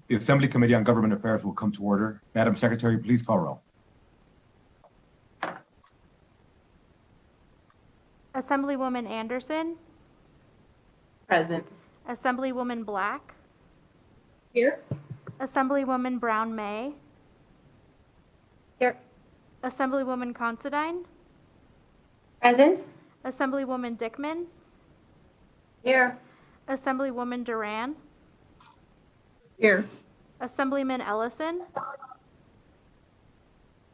The Assembly Committee on Government Affairs will come to order. Madam Secretary, please call roll. Assemblywoman Anderson. Present. Assemblywoman Black. Here. Assemblywoman Brown May. Here. Assemblywoman Considine. Present. Assemblywoman Dickman. Here. Assemblywoman Duran. Here. Assemblyman Ellison.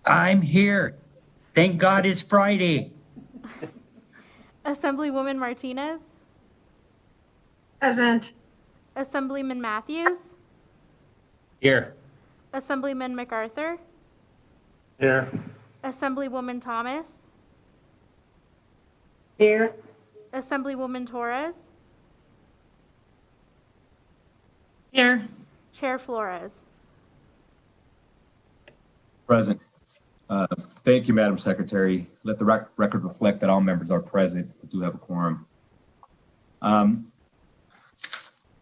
I'm here. Thank God it's Friday. Assemblywoman Martinez. Present. Assemblyman Matthews. Here. Assemblyman MacArthur. Here. Assemblywoman Thomas. Here. Assemblywoman Torres. Here. Chair Flores. Present. Thank you, Madam Secretary. Let the record reflect that all members are present. We do have a quorum.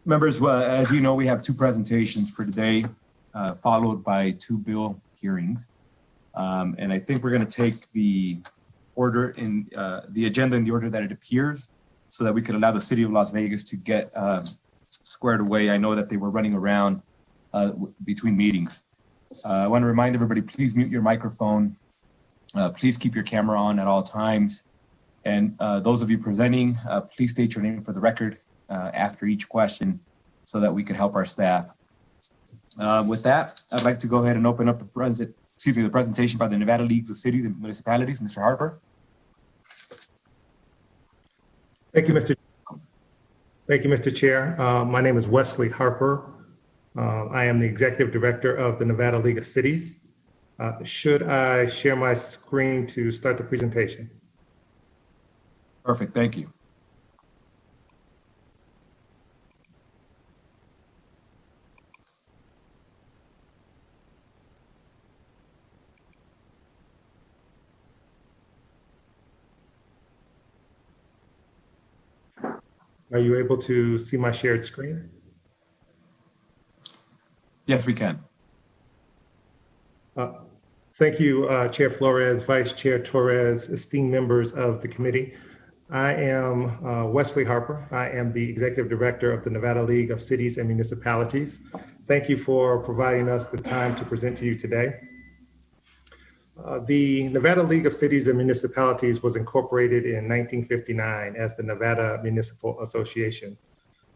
Members, as you know, we have two presentations for today, followed by two bill hearings. And I think we're going to take the order in the agenda in the order that it appears so that we could allow the city of Las Vegas to get squared away. I know that they were running around between meetings. I want to remind everybody, please mute your microphone. Please keep your camera on at all times. And those of you presenting, please state your name for the record after each question so that we can help our staff. With that, I'd like to go ahead and open up the presentation by the Nevada Leagues of Cities and Municipalities. Mr. Harper. Thank you, Mr. Chair. My name is Wesley Harper. I am the Executive Director of the Nevada League of Cities. Should I share my screen to start the presentation? Perfect, thank you. Are you able to see my shared screen? Yes, we can. Thank you, Chair Flores, Vice Chair Torres, esteemed members of the committee. I am Wesley Harper. I am the Executive Director of the Nevada League of Cities and Municipalities. Thank you for providing us the time to present to you today. The Nevada League of Cities and Municipalities was incorporated in 1959 as the Nevada Municipal Association.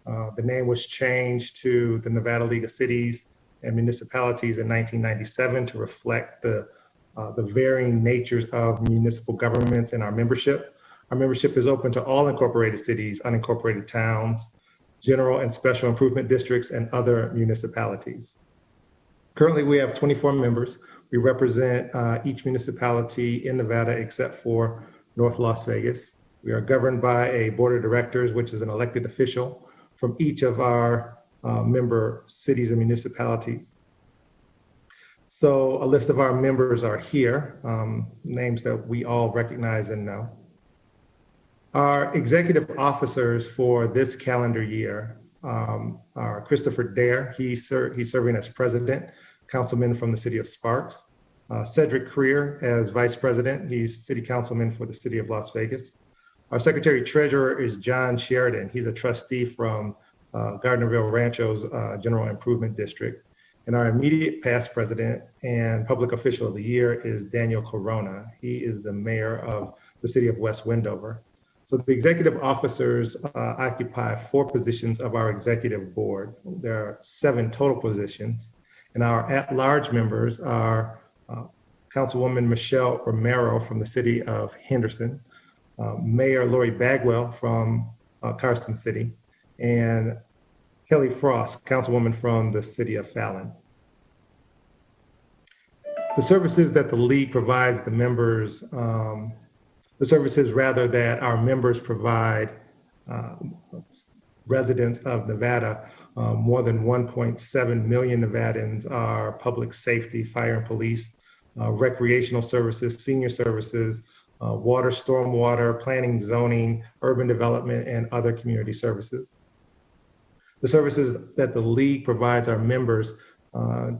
The name was changed to the Nevada League of Cities and Municipalities in 1997 to reflect the varying natures of municipal governments and our membership. Our membership is open to all incorporated cities, unincorporated towns, general and special improvement districts, and other municipalities. Currently, we have 24 members. We represent each municipality in Nevada except for North Las Vegas. We are governed by a board of directors, which is an elected official from each of our member cities and municipalities. So a list of our members are here, names that we all recognize and know. Our executive officers for this calendar year are Christopher Dare. He's serving as president, councilman from the city of Sparks. Cedric Creer as vice president. He's city councilman for the city of Las Vegas. Our secretary treasurer is John Sheridan. He's a trustee from Gardnerville Rancho's General Improvement District. And our immediate past president and public official of the year is Daniel Corona. He is the mayor of the city of West Wendover. So the executive officers occupy 4 positions of our executive board. There are 7 total positions. And our at-large members are Councilwoman Michelle Romero from the city of Henderson, Mayor Lori Bagwell from Carson City, and Kelly Frost, Councilwoman from the city of Fallon. The services that the league provides the members, that our members provide residents of Nevada, more than 1.7 million Nevadans are public safety, fire and police, recreational services, senior services, water, stormwater, planning, zoning, urban development, and other community services. The services that the League provides our members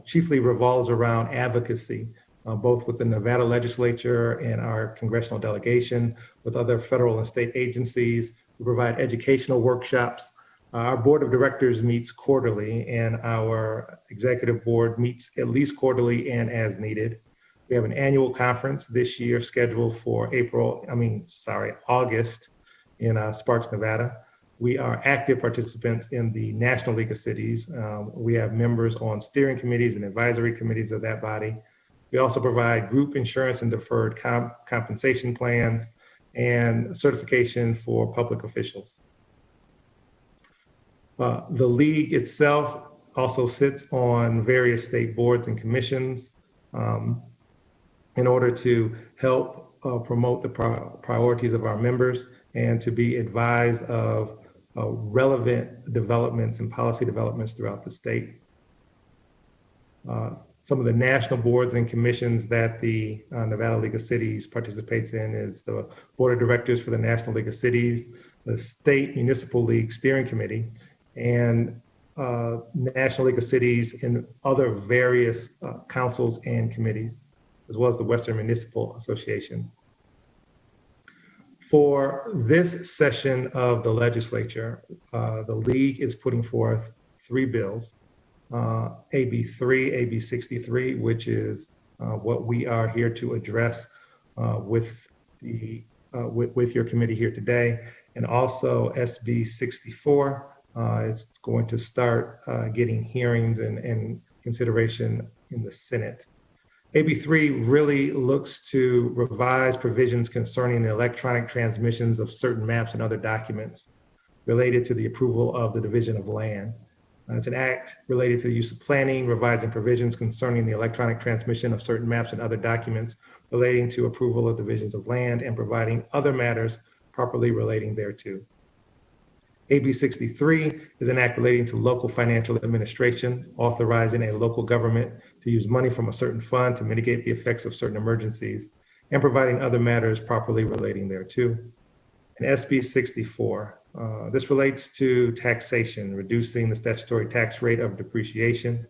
chiefly revolves around advocacy, both with the Nevada Legislature and our congressional delegation, with other federal and state agencies. We provide educational workshops. Our board of directors meets quarterly, and our executive board meets at least quarterly and as needed. We have an annual conference this year scheduled for August in Sparks, Nevada. We are active participants in the National League of Cities. We have members on steering committees and advisory committees of that body. We also provide group insurance and deferred compensation plans and certification for public officials. The League itself also sits on various state boards and commissions in order to help promote the priorities of our members and to be advised of relevant developments and policy developments throughout the state. Some of the national boards and commissions that the Nevada League of Cities participates in is the Board of Directors for the National League of Cities, the State Municipal League Steering Committee, and National League of Cities and other various councils and committees, as well as the Western Municipal Association. For this session of the legislature, the League is putting forth 3 bills, AB3, AB63, which is what we are here to address with your committee here today, and also SB 64. It's going to start getting hearings and consideration in the Senate. AB3 really looks to revise provisions concerning the electronic transmissions of certain maps and other documents related to the approval of the division of land. It's an act related to the use of planning, revising provisions concerning the electronic transmission of certain maps and other documents relating to approval of divisions of land, and providing other matters properly relating thereto. AB 63 is an act relating to local financial administration, authorizing a local government to use money from a certain fund to mitigate the effects of certain emergencies, and providing other matters properly relating thereto. And SB 64, this relates to taxation, reducing the statutory tax rate of depreciation.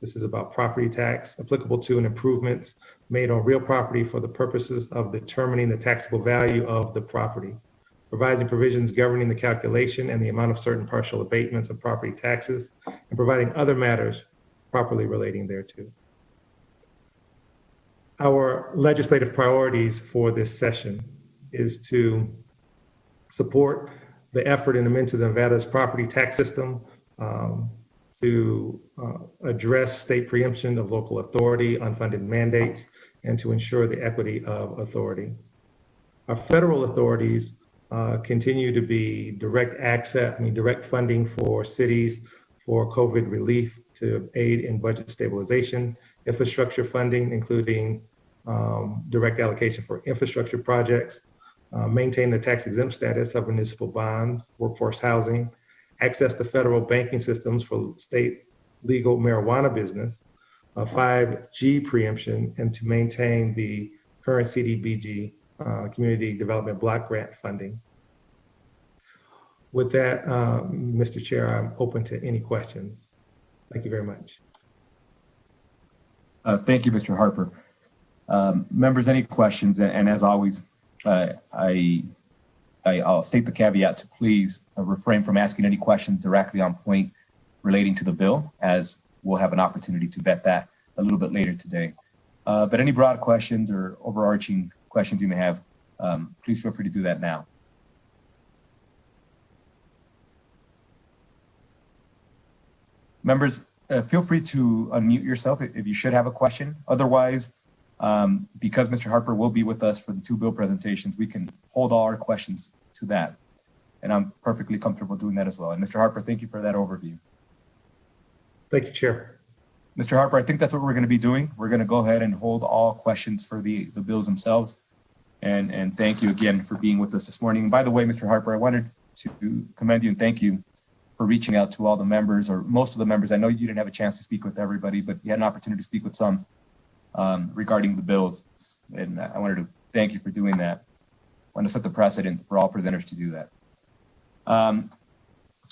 This is about property tax applicable to and improvements made on real property for the purposes of determining the taxable value of the property, providing provisions governing the calculation and the amount of certain partial abatements of property taxes, and providing other matters properly relating thereto. Our legislative priorities for this session is to support the effort and amend to the Nevada's property tax system, to address state preemption of local authority, unfunded mandates, and to ensure the equity of authority. Our federal authorities continue to be direct funding for cities for COVID relief, to aid in budget stabilization, infrastructure funding, including direct allocation for infrastructure projects, maintain the tax exempt status of municipal bonds, workforce housing, access to federal banking systems for state legal marijuana business, 5G preemption, and to maintain the current CDBG Community Development Block Grant funding. With that, Mr. Chair, I'm open to any questions. Thank you very much. Thank you, Mr. Harper. Members, any questions? And as always, I'll state the caveat to please refrain from asking any questions directly on point relating to the bill, as we'll have an opportunity to vet that a little bit later today. But any broad questions or overarching questions you may have, please feel free to do that now. Members, feel free to unmute yourself if you should have a question. Otherwise, because Mr. Harper will be with us for the 2 bill presentations, we can hold all our questions to that. And I'm perfectly comfortable doing that as well. And Mr. Harper, thank you for that overview. Thank you, Chair. Mr. Harper, I think that's what we're going to be doing. We're going to go ahead and hold all questions for the bills themselves. And thank you again for being with us this morning. By the way, Mr. Harper, I wanted to commend you and thank you for reaching out to all the members, or most of the members. I know you didn't have a chance to speak with everybody, but you had an opportunity to speak with some regarding the bills. And I wanted to thank you for doing that. I want to set the precedent for all presenters to do that.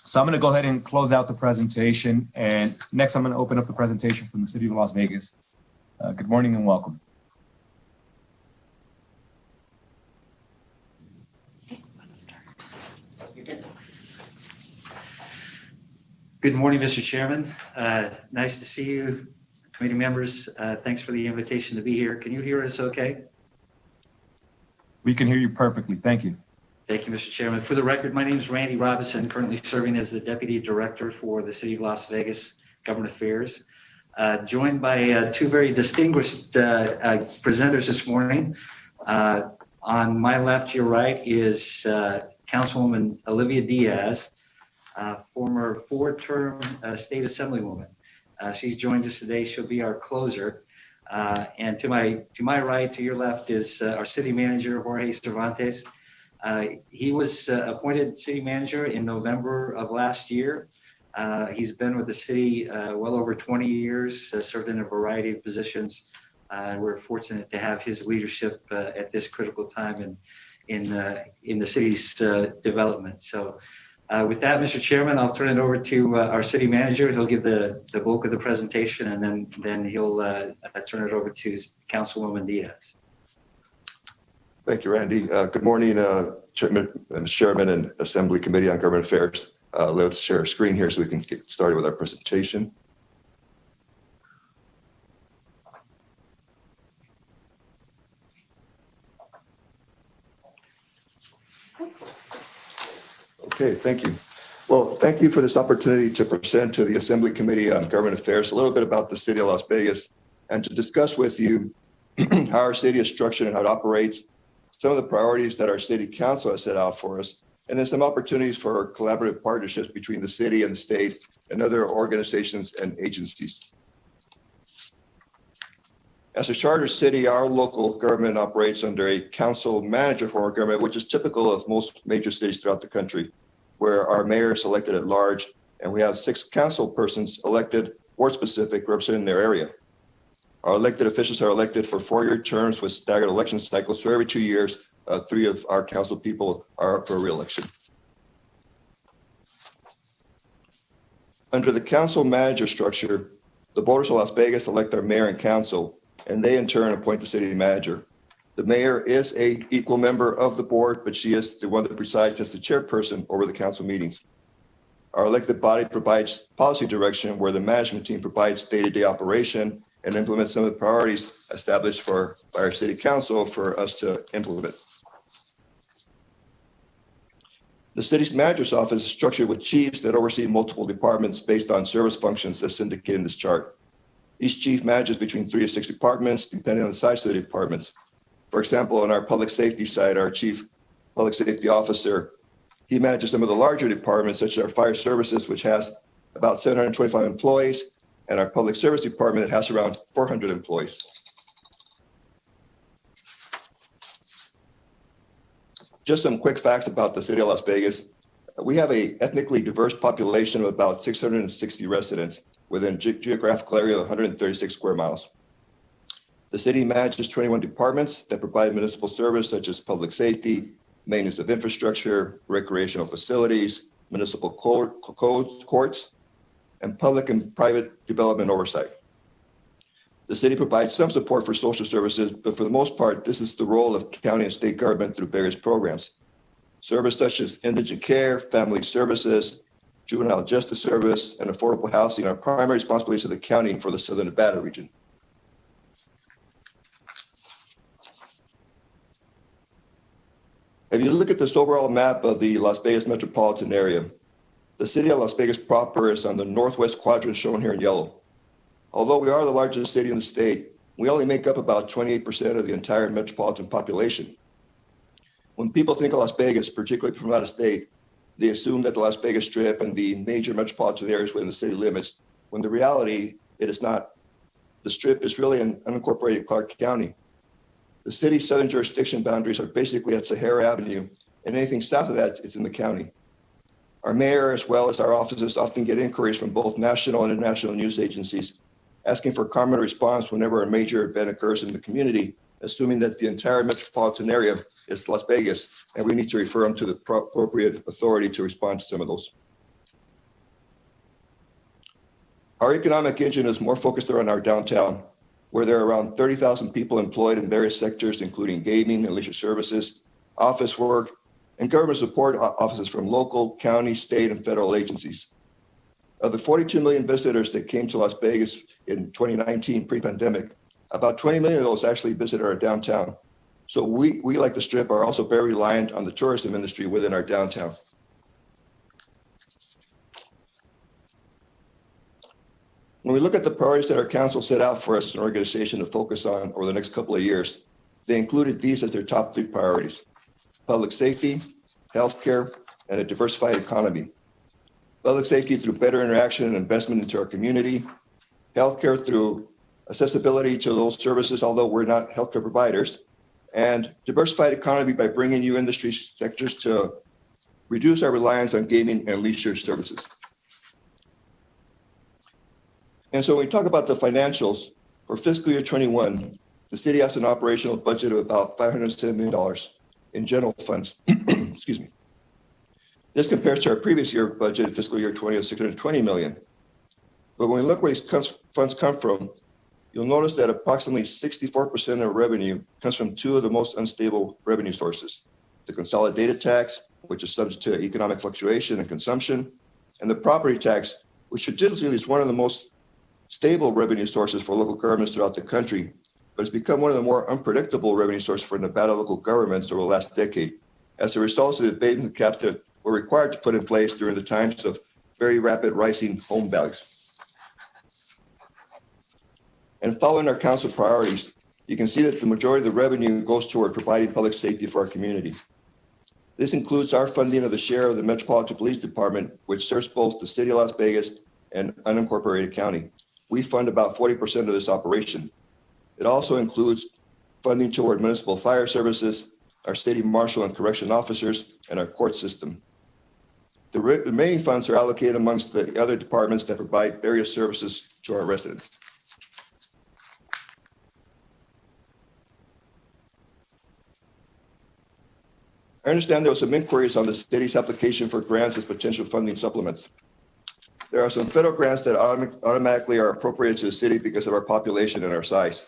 So I'm going to go ahead and close out the presentation. And next, I'm going to open up the presentation from the City of Las Vegas. Good morning and welcome. Good morning, Mr. Chairman. Nice to see you, committee members. Thanks for the invitation to be here. Can you hear us okay? We can hear you perfectly. Thank you. Thank you, Mr. Chairman. For the record, my name is Randy Robinson, currently serving as the Deputy Director for the City of Las Vegas Government Affairs. Joined by two very distinguished presenters this morning. On my left, your right, is Councilwoman Olivia Diaz, former four-term state assemblywoman. She's joined us today. She'll be our closer. And to my right, to your left, is our city manager, Jorge Cervantes. He was appointed city manager in November of last year. He's been with the city well over 20 years, served in a variety of positions. We're fortunate to have his leadership at this critical time in the city's development. So with that, Mr. Chairman, I'll turn it over to our city manager. He'll give the bulk of the presentation, and then he'll turn it over to Councilwoman Diaz. Thank you, Randy. Good morning, Chairman, Mr. Chairman, and Assembly Committee on Government Affairs. Let's share a screen here so we can get started with our presentation. Okay, thank you. Well, thank you for this opportunity to present to the Assembly Committee on Government Affairs a little bit about the City of Las Vegas and to discuss with you how our city is structured and how it operates, some of the priorities that our city council has set out for us, and then some opportunities for collaborative partnerships between the city and the state and other organizations and agencies. As a charter city, our local government operates under a council manager form of government, which is typical of most major cities throughout the country, where our mayor is elected at large, and we have 6 council persons elected ward specific representing their area. Our elected officials are elected for 4-year terms with staggered election cycles. So every 2 years, 3 of our council people are up for re-election. Under the council manager structure, the voters of Las Vegas elect our mayor and council, and they in turn appoint the city manager. The mayor is an equal member of the board, but she is the one that presides as the chairperson over the council meetings. Our elected body provides policy direction, where the management team provides day-to-day operation and implement some of the priorities established by our city council for us to implement. The city's manager's office is structured with chiefs that oversee multiple departments based on service functions as indicated in this chart. Each chief manages between 3 to 6 departments, depending on the size of the departments. For example, on our public safety side, our chief public safety officer, he manages some of the larger departments, such as our fire services, which has about 725 employees, and our public service department has around 400 employees. Just some quick facts about the city of Las Vegas. We have an ethnically diverse population of about 660 residents within a geographical area of 136 square miles. The city manages 21 departments that provide municipal service, such as public safety, maintenance of infrastructure, recreational facilities, municipal courts, and public and private development oversight. The city provides some support for social services, but for the most part, this is the role of county and state government through various programs. Service such as indigent care, family services, juvenile justice service, and affordable housing are primary responsibilities of the county for the Southern Nevada region. If you look at this overall map of the Las Vegas metropolitan area, the city of Las Vegas proper is on the northwest quadrant shown here in yellow. Although we are the largest city in the state, we only make up about 28% of the entire metropolitan population. When people think of Las Vegas, particularly from out of state, they assume that the Las Vegas Strip and the major metropolitan areas within the city limits, when the reality, it is not. The Strip is really an unincorporated Clark County. The city's southern jurisdiction boundaries are basically at Sahara Avenue, and anything south of that, it's in the county. Our mayor, as well as our offices, often get inquiries from both national and international news agencies asking for common response whenever a major event occurs in the community, assuming that the entire metropolitan area is Las Vegas, and we need to refer them to the appropriate authority to respond to some of those. Our economic engine is more focused around our downtown, where there are around 30,000 people employed in various sectors, including gaming and leisure services, office work, and government support offices from local, county, state, and federal agencies. Of the 42 million visitors that came to Las Vegas in 2019 pre-pandemic, about 20 million of those actually visited our downtown. So we like the Strip, are also very reliant on the tourism industry within our downtown. When we look at the priorities that our council set out for us as an organization to focus on over the next couple of years, they included these as their top 3 priorities: public safety, healthcare, and a diversified economy. Public safety through better interaction and investment into our community, healthcare through accessibility to those services, although we're not healthcare providers, and diversified economy by bringing new industry sectors to reduce our reliance on gaming and leisure services. And so when we talk about the financials for fiscal year 21, the city has an operational budget of about $507 million in general funds. Excuse me. This compares to our previous year budget, fiscal year 20, of $620 million. But when we look where these funds come from, you'll notice that approximately 64% of revenue comes from 2 of the most unstable revenue sources: the consolidated tax, which is subject to economic fluctuation and consumption, and the property tax, which traditionally is one of the most stable revenue sources for local governments throughout the country, but it's become one of the more unpredictable revenue sources for Nevada local governments over the last decade, as a result of the abatement caps that were required to put in place during the times of very rapid rising home values. And following our council priorities, you can see that the majority of the revenue goes toward providing public safety for our community. This includes our funding of the share of the Metropolitan Police Department, which serves both the city of Las Vegas and unincorporated county. We fund about 40% of this operation. It also includes funding toward municipal fire services, our city marshal and correction officers, and our court system. The remaining funds are allocated amongst the other departments that provide various services to our residents. I understand there were some inquiries on the city's application for grants as potential funding supplements. There are some federal grants that automatically are appropriated to the city because of our population and our size.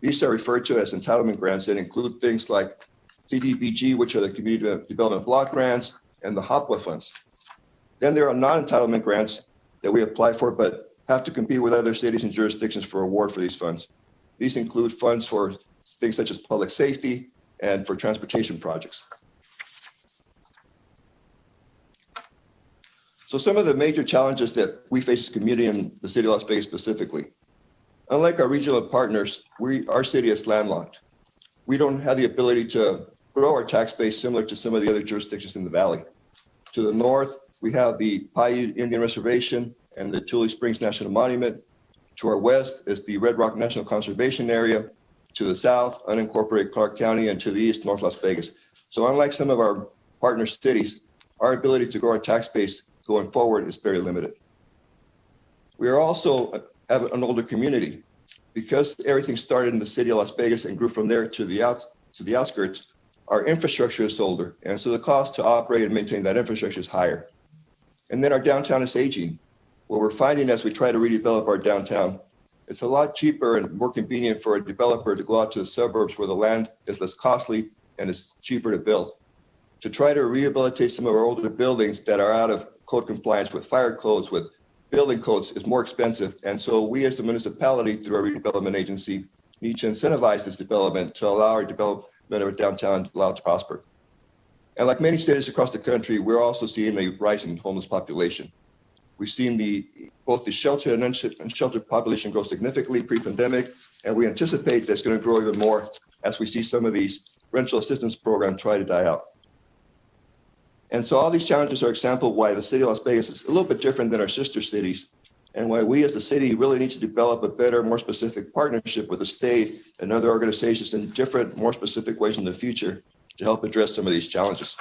These are referred to as entitlement grants that include things like CDBG, which are the Community Development Block Grants, and the HOPWA funds. Then there are non-entitlement grants that we apply for but have to compete with other cities and jurisdictions for award for these funds. These include funds for things such as public safety and for transportation projects. So some of the major challenges that we face as a community in the city of Las Vegas specifically. Unlike our regional partners, our city is landlocked. We don't have the ability to grow our tax base similar to some of the other jurisdictions in the valley. To the north, we have the Paiute Indian Reservation and the Tule Springs National Monument. To our west is the Red Rock National Conservation Area. To the south, unincorporated Clark County, and to the east, North Las Vegas. So unlike some of our partner cities, our ability to grow our tax base going forward is very limited. We are also have an older community. Because everything started in the city of Las Vegas and grew from there to the outskirts, our infrastructure is older, and so the cost to operate and maintain that infrastructure is higher. And then our downtown is aging. What we're finding as we try to redevelop our downtown, it's a lot cheaper and more convenient for a developer to go out to the suburbs where the land is less costly and it's cheaper to build. To try to rehabilitate some of our older buildings that are out of code compliance with fire codes, with building codes, is more expensive. And so we as the municipality, through our redevelopment agency, need to incentivize this development to allow our development of our downtown to allow it to prosper. And like many cities across the country, we're also seeing a rising homeless population. We've seen both the sheltered and unsheltered population grow significantly pre-pandemic, and we anticipate that's going to grow even more as we see some of these rental assistance programs try to die out. And so all these challenges are example of why the city of Las Vegas is a little bit different than our sister cities, and why we as the city really need to develop a better, more specific partnership with the state and other organizations in different, more specific ways in the future to help address some of these challenges.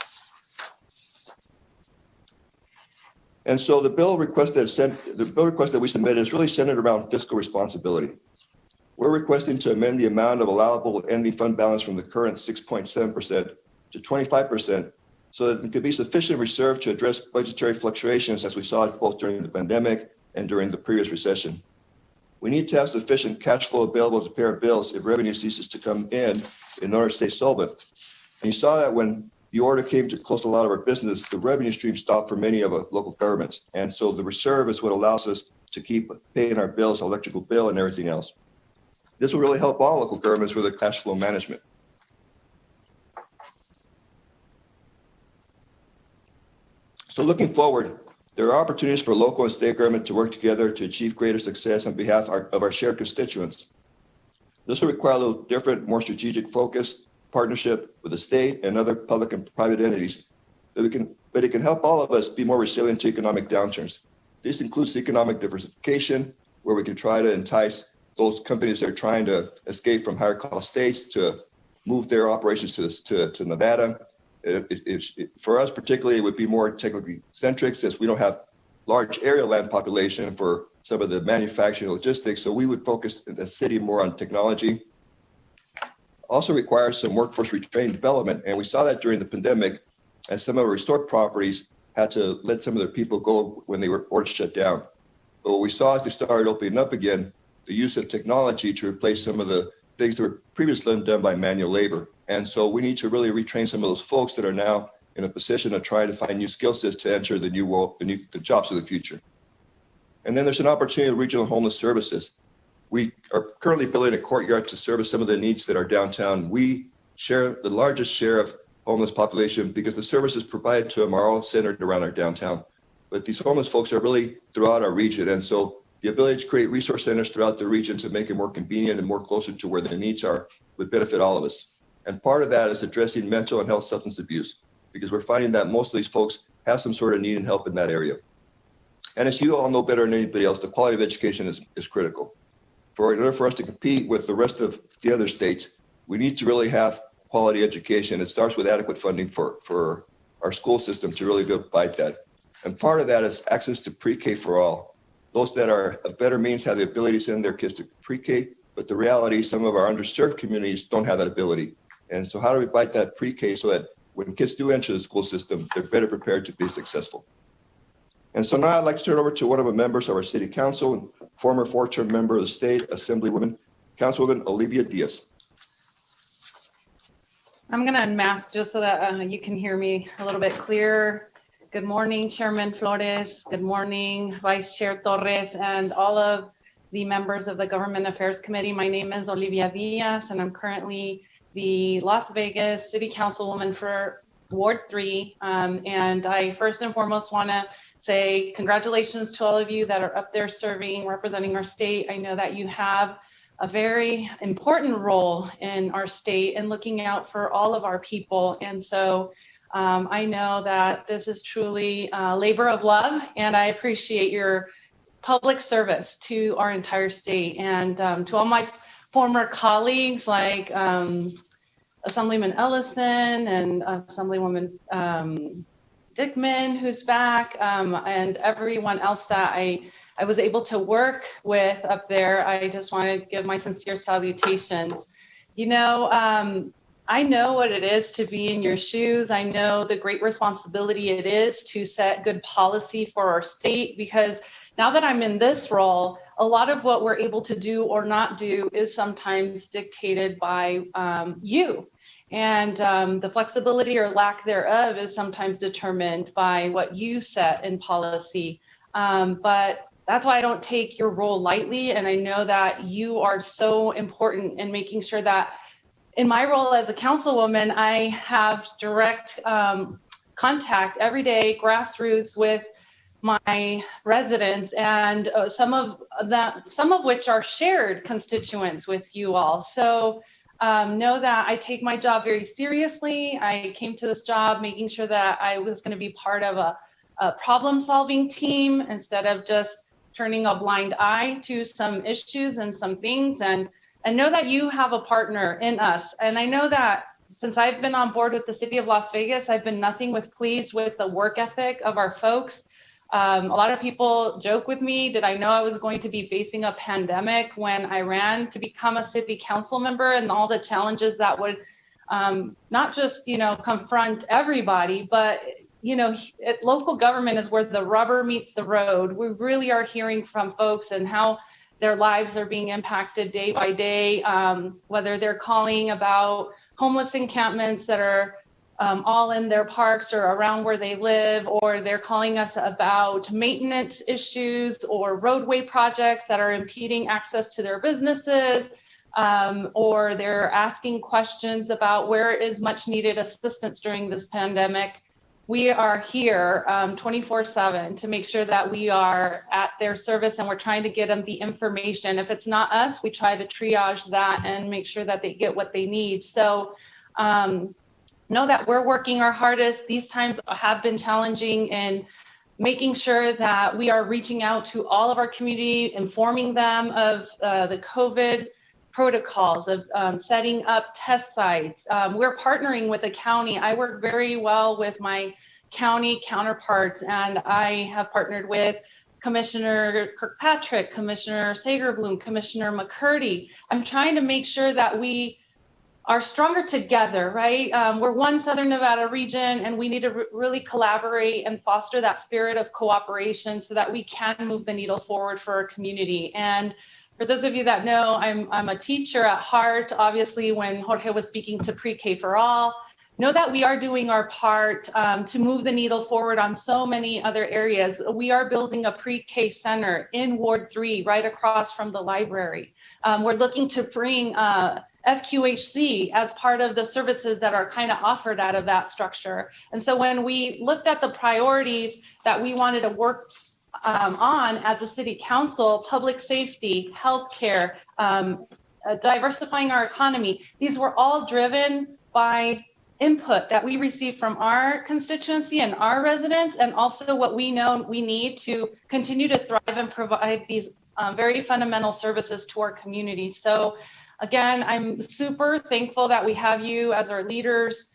And so the bill request that we submitted is really centered around fiscal responsibility. We're requesting to amend the amount of allowable ending fund balance from the current 6.7% to 25%, so that there could be sufficient reserve to address budgetary fluctuations as we saw both during the pandemic and during the previous recession. We need to have sufficient cash flow available to pay our bills if revenue ceases to come in order to stay solvent. And you saw that when the order came to close a lot of our business, the revenue stream stopped for many of our local governments. And so the reserve is what allows us to keep paying our bills, electrical bill, and everything else. This will really help all local governments with their cash flow management. So looking forward, there are opportunities for local and state government to work together to achieve greater success on behalf of our shared constituents. This will require a little different, more strategic focus, partnership with the state and other public and private entities. But it can help all of us be more resilient to economic downturns. This includes economic diversification, where we can try to entice those companies that are trying to escape from higher cost states to move their operations to Nevada. For us particularly, it would be more technically centric, since we don't have large area land population for some of the manufacturing logistics. So we would focus in the city more on technology. Also requires some workforce retraining development. And we saw that during the pandemic, as some of our restored properties had to let some of their people go when they were forced to shut down. But what we saw as they started opening up again, the use of technology to replace some of the things that were previously done by manual labor. And so we need to really retrain some of those folks that are now in a position to try to find new skill sets to enter the new world, the jobs of the future. And then there's an opportunity of regional homeless services. We are currently building a courtyard to service some of the needs that are downtown. We share the largest share of homeless population because the services provided to them are all centered around our downtown. But these homeless folks are really throughout our region. And so the ability to create resource centers throughout the region to make it more convenient and more closer to where their needs are would benefit all of us. And part of that is addressing mental and health substance abuse, because we're finding that most of these folks have some sort of need and help in that area. And as you all know better than anybody else, the quality of education is critical. In order for us to compete with the rest of the other states, we need to really have quality education. It starts with adequate funding for our school system to really provide that. And part of that is access to pre-K for all. Those that are of better means have the ability to send their kids to pre-K, but the reality, some of our underserved communities don't have that ability. And so how do we fight that pre-K so that when kids do enter the school system, they're better prepared to be successful? And so now I'd like to turn over to one of the members of our city council and former 4-term member of the state, Assemblywoman, Councilwoman Olivia Diaz. I'm going to unmask just so that you can hear me a little bit clearer. Good morning, Chairman Flores. Good morning, Vice Chair Torres, and all of the members of the Government Affairs Committee. My name is Olivia Diaz, and I'm currently the Las Vegas City Councilwoman for Ward 3. And I first and foremost want to say congratulations to all of you that are up there serving, representing our state. I know that you have a very important role in our state and looking out for all of our people. And so I know that this is truly a labor of love, and I appreciate your public service to our entire state. And to all my former colleagues like Assemblyman Ellison and Assemblywoman Dickman, who's back, and everyone else that I was able to work with up there, I just want to give my sincere salutations. You know, I know what it is to be in your shoes. I know the great responsibility it is to set good policy for our state, because now that I'm in this role, a lot of what we're able to do or not do is sometimes dictated by you. And the flexibility or lack thereof is sometimes determined by what you set in policy. But that's why I don't take your role lightly. And I know that you are so important in making sure that in my role as a councilwoman, I have direct contact every day, grassroots, with my residents, and some of which are shared constituents with you all. So know that I take my job very seriously. I came to this job making sure that I was going to be part of a problem-solving team instead of just turning a blind eye to some issues and some things, and know that you have a partner in us. And I know that since I've been on board with the city of Las Vegas, I've been nothing but pleased with the work ethic of our folks. A lot of people joke with me, did I know I was going to be facing a pandemic when I ran to become a city council member, and all the challenges that would not just, confront everybody, but local government is where the rubber meets the road. We really are hearing from folks and how their lives are being impacted day by day, whether they're calling about homeless encampments that are all in their parks or around where they live, or they're calling us about maintenance issues or roadway projects that are impeding access to their businesses, or they're asking questions about where is much needed assistance during this pandemic. We are here 24/7 to make sure that we are at their service, and we're trying to get them the information. If it's not us, we try to triage that and make sure that they get what they need. So know that we're working our hardest. These times have been challenging, and making sure that we are reaching out to all of our community, informing them of the COVID protocols, of setting up test sites. We're partnering with the county. I work very well with my county counterparts, and I have partnered with Commissioner Kirkpatrick, Commissioner Sagerbloom, Commissioner McCurdy. I'm trying to make sure that we are stronger together, right? We're one Southern Nevada region, and we need to really collaborate and foster that spirit of cooperation so that we can move the needle forward for our community. And for those of you that know, I'm a teacher at heart. Obviously, when Jorge was speaking to pre-K for all, know that we are doing our part to move the needle forward on so many other areas. We are building a pre-K center in Ward 3, right across from the library. We're looking to bring FQHC as part of the services that are kind of offered out of that structure. And so when we looked at the priorities that we wanted to work on as a city council, public safety, healthcare, diversifying our economy, these were all driven by input that we received from our constituency and our residents, and also what we know we need to continue to thrive and provide these very fundamental services to our community. So again, I'm super thankful that we have you as our leaders.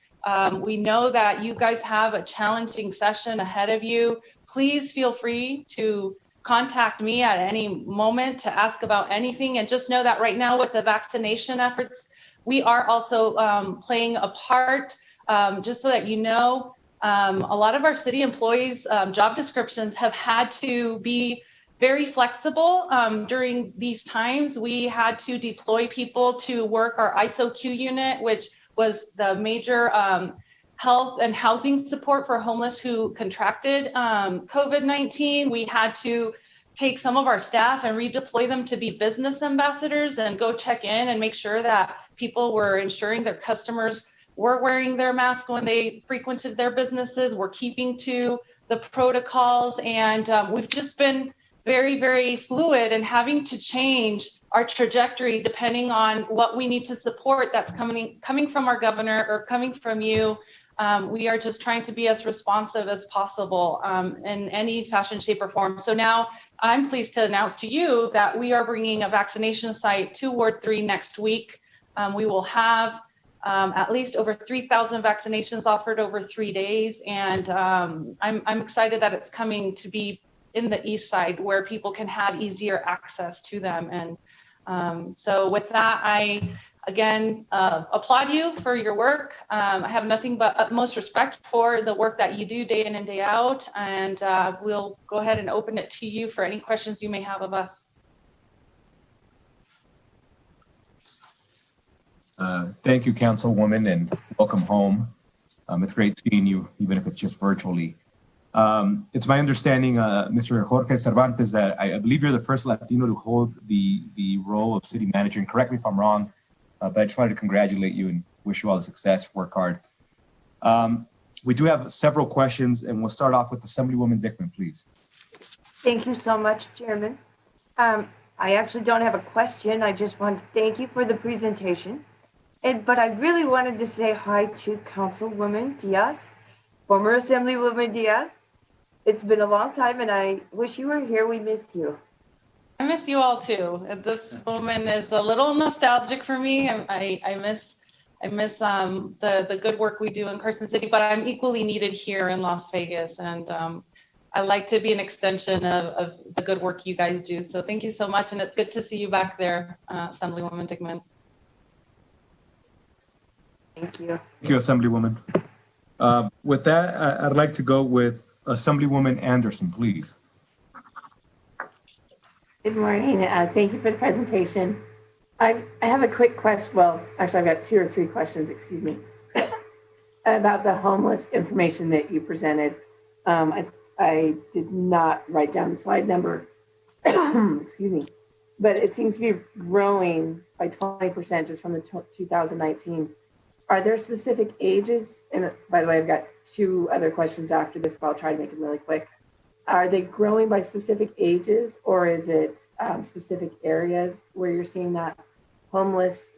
We know that you guys have a challenging session ahead of you. Please feel free to contact me at any moment to ask about anything. And just know that right now with the vaccination efforts, we are also playing a part, just so that you know, a lot of our city employees' job descriptions have had to be very flexible during these times. We had to deploy people to work our ISOQ unit, which was the major health and housing support for homeless who contracted COVID-19. We had to take some of our staff and redeploy them to be business ambassadors and go check in and make sure that people were ensuring their customers were wearing their mask when they frequented their businesses, were keeping to the protocols. And we've just been very, very fluid and having to change our trajectory depending on what we need to support that's coming from our governor or coming from you. We are just trying to be as responsive as possible in any fashion, shape, or form. So now I'm pleased to announce to you that we are bringing a vaccination site to Ward 3 next week. We will have at least over 3,000 vaccinations offered over 3 days. And I'm excited that it's coming to be in the east side where people can have easier access to them. And so with that, I again applaud you for your work. I have nothing but utmost respect for the work that you do day in and day out. And we'll go ahead and open it to you for any questions you may have of us. Thank you, Councilwoman, and welcome home. It's great seeing you, even if it's just virtually. It's my understanding, Mr. Jorge Cervantes, that I believe you're the first Latino to hold the role of city manager, and correct me if I'm wrong, but I just wanted to congratulate you and wish you all the success, work hard. We do have several questions, and we'll start off with Assemblywoman Dickman, please. Thank you so much, Chairman. I actually don't have a question. I just want to thank you for the presentation. But I really wanted to say hi to Councilwoman Diaz, former Assemblywoman Diaz. It's been a long time, and I wish you were here. We miss you. I miss you all too. This moment is a little nostalgic for me. I miss the good work we do in Carson City, but I'm equally needed here in Las Vegas, and I like to be an extension of the good work you guys do. So thank you so much, and it's good to see you back there, Assemblywoman Dickman. Thank you. Thank you, Assemblywoman. With that, I'd like to go with Assemblywoman Anderson, please. Good morning. Thank you for the presentation. I have a quick question. Well, actually, I've got 2 or 3 questions, excuse me, about the homeless information that you presented. I did not write down the slide number, excuse me, but it seems to be growing by 20% just from the 2019. Are there specific ages? And by the way, I've got 2 other questions after this, but I'll try to make them really quick. Are they growing by specific ages, or is it specific areas where you're seeing that homeless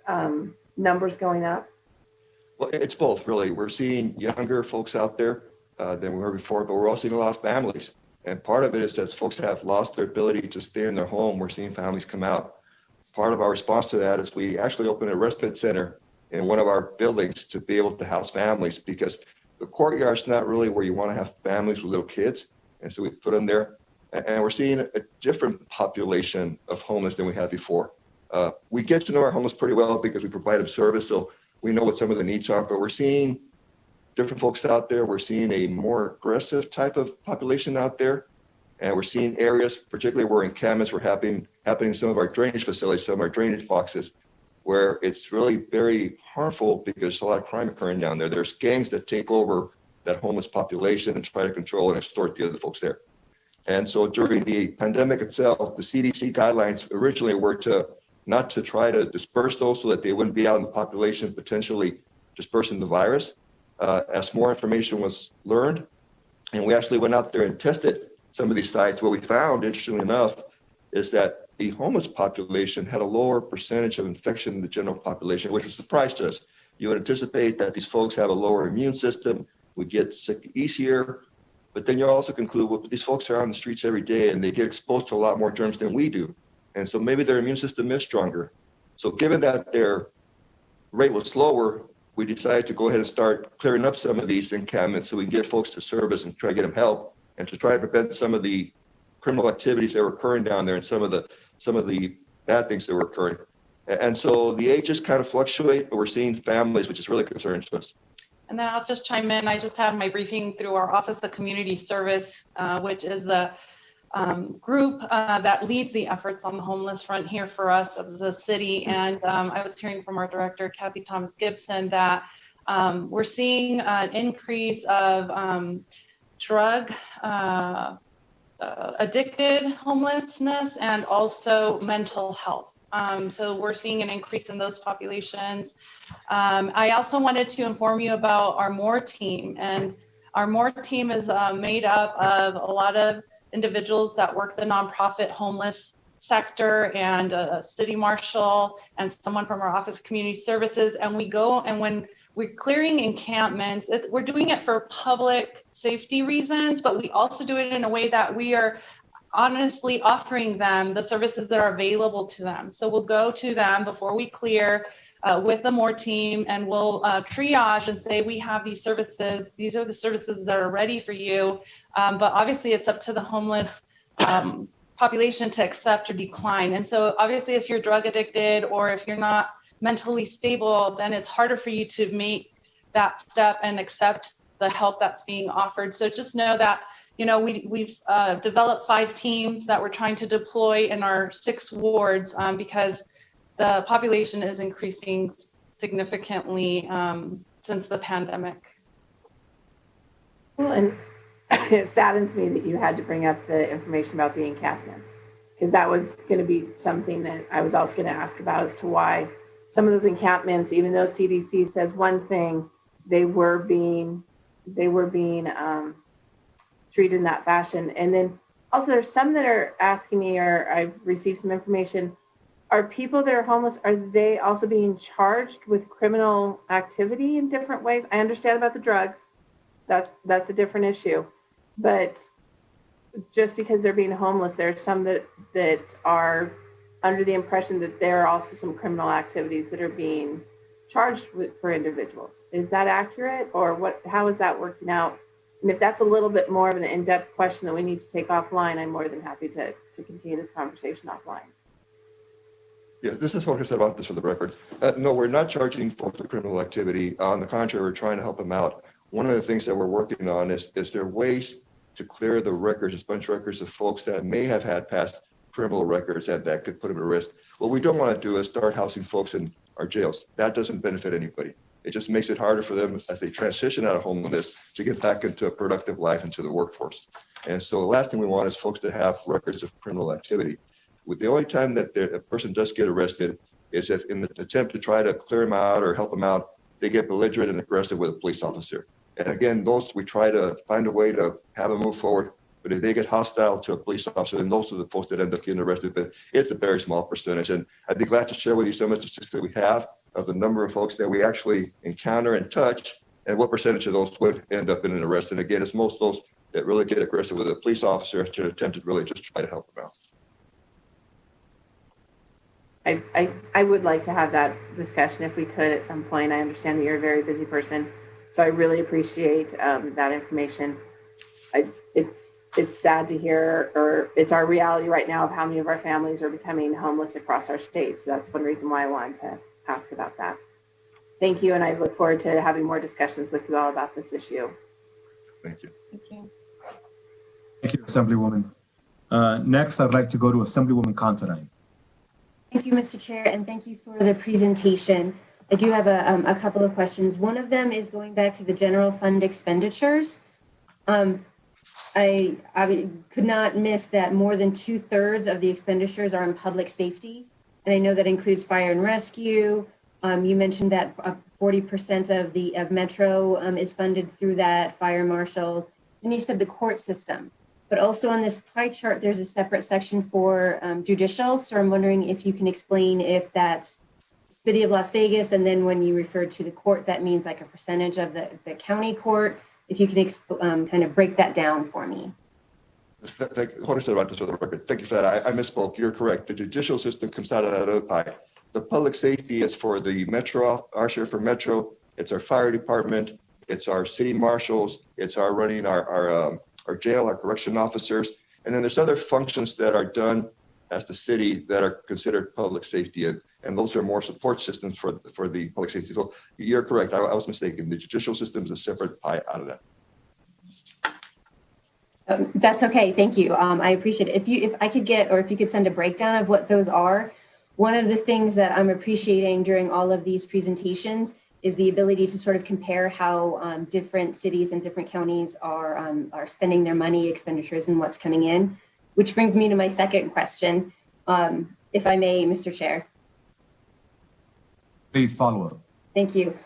numbers going up? Well, it's both, really. We're seeing younger folks out there than we were before, but we're also seeing a lot of families. And part of it is that folks have lost their ability to stay in their home. We're seeing families come out. Part of our response to that is we actually opened a respite center in one of our buildings to be able to house families, because the courtyard's not really where you want to have families with little kids. And so we put them there. And we're seeing a different population of homeless than we had before. We get to know our homeless pretty well because we provide them service, so we know what some of the needs are, but we're seeing different folks out there. We're seeing a more aggressive type of population out there. And we're seeing areas, particularly where encampments were happening in some of our drainage facilities, some of our drainage boxes, where it's really very harmful because there's a lot of crime occurring down there. There's gangs that take over that homeless population and try to control and extort the other folks there. And so during the pandemic itself, the CDC guidelines originally were not to try to disperse those so that they wouldn't be out in the population, potentially dispersing the virus. As more information was learned, and we actually went out there and tested some of these sites, what we found, interestingly enough, is that the homeless population had a lower percentage of infection than the general population, which was a surprise to us. You would anticipate that these folks have a lower immune system, would get sick easier, but then you also conclude, well, these folks are on the streets every day and they get exposed to a lot more germs than we do. And so maybe their immune system is stronger. So given that their rate was lower, we decided to go ahead and start clearing up some of these encampments so we can get folks to service and try to get them help and to try to prevent some of the criminal activities that were occurring down there and some of the bad things that were occurring. And so the ages kind of fluctuate, but we're seeing families, which is really concerning to us. And then I'll just chime in. I just had my briefing through our Office of Community Service, which is the group that leads the efforts on the homeless front here for us as a city. And I was hearing from our director, Kathy Thomas Gibson, that we're seeing an increase of drug addicted homelessness and also mental health. So we're seeing an increase in those populations. I also wanted to inform you about our MORE team. And our MORE team is made up of a lot of individuals that work the nonprofit homeless sector and a city marshal and someone from our Office of Community Services. And we go, and when we're clearing encampments, we're doing it for public safety reasons, but we also do it in a way that we are honestly offering them the services that are available to them. So we'll go to them before we clear with the MORE team, and we'll triage and say, we have these services. These are the services that are ready for you. But obviously it's up to the homeless population to accept or decline. And so obviously if you're drug addicted or if you're not mentally stable, then it's harder for you to make that step and accept the help that's being offered. So just know that, you know, we've developed 5 teams that we're trying to deploy in our 6 wards because the population is increasing significantly since the pandemic. Well, and it saddens me that you had to bring up the information about the encampments, because that was going to be something that I was also going to ask about as to why some of those encampments, even though CDC says one thing, they were being treated in that fashion. And then also there's some that are asking me, or I've received some information, are people that are homeless, are they also being charged with criminal activity in different ways? I understand about the drugs. That's a different issue. But just because they're being homeless, there's some that are under the impression that there are also some criminal activities that are being charged with for individuals. Is that accurate, or what? How is that working out? And if that's a little bit more of an in-depth question that we need to take offline, I'm more than happy to continue this conversation offline. Yeah, this is what I said about this for the record. No, we're not charging folks for criminal activity. On the contrary, we're trying to help them out. one of the things that we're working on is there ways to clear the records, a bunch of records of folks that may have had past criminal records that could put them at risk. What we don't want to do is start housing folks in our jails. That doesn't benefit anybody. It just makes it harder for them as they transition out of homelessness to get back into a productive life, into the workforce. And so the last thing we want is folks to have records of criminal activity. The only time that a person does get arrested is if in the attempt to try to clear them out or help them out, they get belligerent and aggressive with a police officer. And again, those we try to find a way to have them move forward. But if they get hostile to a police officer, then those are the folks that end up getting arrested. But it's a very small percentage. And I'd be glad to share with you some of the statistics that we have of the number of folks that we actually encounter and touch, and what percentage of those would end up in an arrest. And again, it's most of those that really get aggressive with a police officer to attempt to really just try to help them out. I would like to have that discussion if we could at some point. I understand that you're a very busy person, so I really appreciate that information. It's sad to hear, or it's our reality right now of how many of our families are becoming homeless across our state. So that's one reason why I wanted to ask about that. Thank you, and I look forward to having more discussions with you all about this issue. Thank you. Thank you. Thank you, Assemblywoman. Next, I'd like to go to Assemblywoman Considine. Thank you, Mr. Chair, and thank you for the presentation. I do have a couple of questions. One of them is going back to the general fund expenditures. I could not miss that more than 2/3 of the expenditures are in public safety. And I know that includes fire and rescue. You mentioned that 40% of Metro is funded through that, fire marshals. And you said the court system. But also on this pie chart, there's a separate section for judicial. So I'm wondering if you can explain if that's City of Las Vegas, and then when you refer to the court, that means like a percentage of the county court. If you can kind of break that down for me. Jorge Cervantes for the record. Thank you for that. I misspoke. You're correct. The judicial system comes out of that other pie. The public safety is for the Metro, our share for Metro. It's our fire department. It's our city marshals. It's our running our jail, our correction officers. And then there's other functions that are done as the city that are considered public safety. And those are more support systems for the public safety. So you're correct. I was mistaken. The judicial system is a separate pie out of that. That's okay. Thank you. I appreciate it. If I could get, or if you could send a breakdown of what those are. One of the things that I'm appreciating during all of these presentations is the ability to sort of compare how different cities and different counties are spending their money, expenditures, and what's coming in. Which brings me to my second question, if I may, Mr. Chair. Please follow up. Thank you.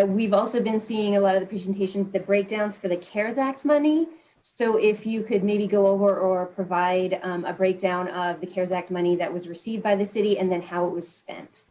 We've also been seeing a lot of the presentations, the breakdowns for the CARES Act money. So if you could maybe go over or provide a breakdown of the CARES Act money that was received by the city and then how it was spent.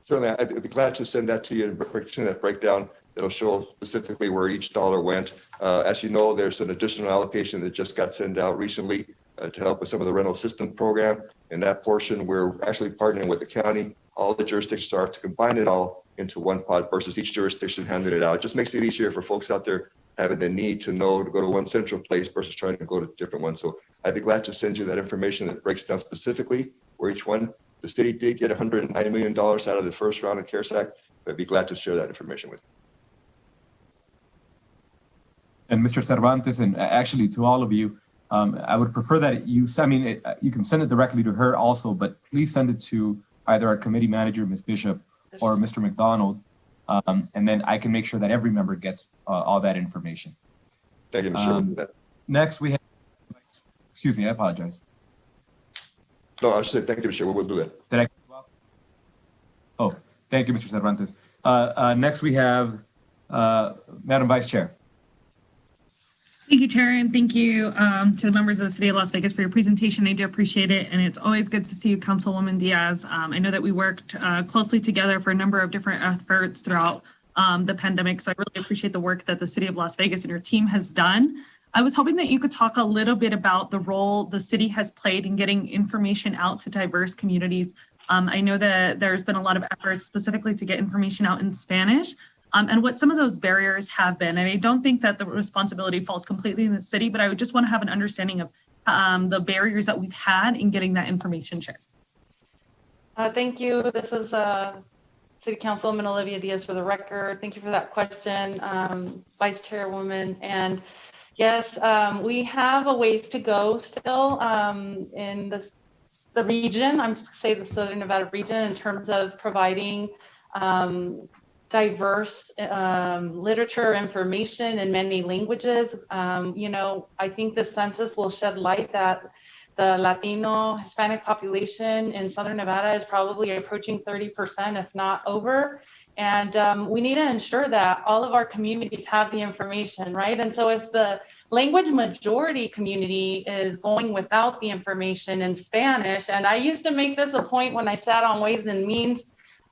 Certainly, I'd be glad to send that to you and bring that breakdown. It'll show specifically where each dollar went. As you know, there's an additional allocation that just got sent out recently to help with some of the rental assistance program. In that portion, we're actually partnering with the county. All the jurisdictions are to combine it all into one pot versus each jurisdiction handing it out. It just makes it easier for folks out there having the need to know to go to one central place versus trying to go to different ones. So I'd be glad to send you that information that breaks down specifically where each one. The city did get $190 million out of the first round of CARES Act. I'd be glad to share that information with you. And Mr. Cervantes, and actually to all of you, I would prefer that you can send it directly to her also, but please send it to either our committee manager, Ms. Bishop, or Mr. McDonald, and then I can make sure that every member gets all that information. Thank you, Mr. Next, we have, excuse me, I apologize. No, I said thank you, Mr. We'll do that. Did I? Oh, thank you, Mr. Cervantes. Next, we have Madam Vice Chair. Thank you, Chair, and thank you to the members of the City of Las Vegas for your presentation. I do appreciate it, and it's always good to see you, Councilwoman Diaz. I know that we worked closely together for a number of different efforts throughout the pandemic, so I really appreciate the work that the City of Las Vegas and your team has done. I was hoping that you could talk a little bit about the role the city has played in getting information out to diverse communities. I know that there's been a lot of efforts specifically to get information out in Spanish. And what some of those barriers have been. And I don't think that the responsibility falls completely in the city, but I would just want to have an understanding of the barriers that we've had in getting that information shared. Thank you. This is City Councilwoman Olivia Diaz for the record. Thank you for that question, Vice Chairwoman. And yes, we have a ways to go still in the region. I'm just going to say the Southern Nevada region in terms of providing diverse literature information in many languages. I think the census will shed light that the Latino Hispanic population in Southern Nevada is probably approaching 30%, if not over. And we need to ensure that all of our communities have the information, right? And so if the language majority community is going without the information in Spanish, and I used to make this a point when I sat on Ways and Means,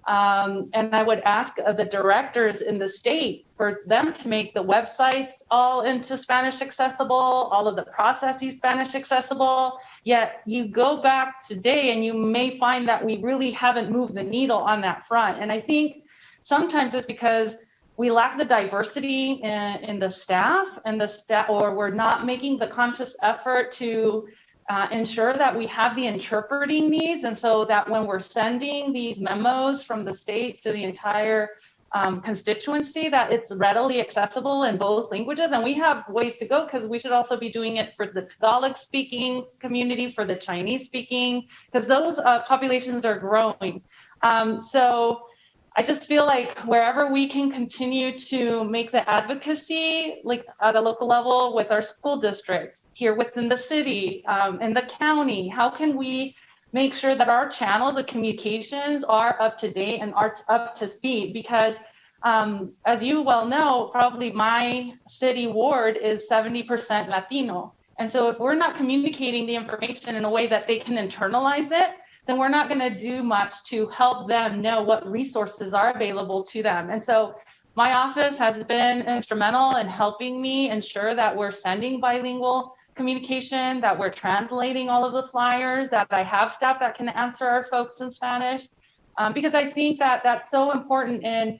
and I would ask the directors in the state for them to make the websites all into Spanish accessible, all of the processes Spanish accessible. Yet you go back today and you may find that we really haven't moved the needle on that front. And I think sometimes it's because we lack the diversity in the staff or we're not making the conscious effort to ensure that we have the interpreting needs. And so that when we're sending these memos from the state to the entire constituency, that it's readily accessible in both languages. And we have ways to go because we should also be doing it for the Tagalog speaking community, for the Chinese speaking, because those populations are growing. So I just feel like wherever we can continue to make the advocacy, like at a local level with our school districts, here within the city, in the county, how can we make sure that our channels of communications are up to date and are up to speed? Because as you well know, probably my city ward is 70% Latino. And so if we're not communicating the information in a way that they can internalize it, then we're not going to do much to help them know what resources are available to them. And so my office has been instrumental in helping me ensure that we're sending bilingual communication, that we're translating all of the flyers, that I have staff that can answer our folks in Spanish, because I think that that's so important in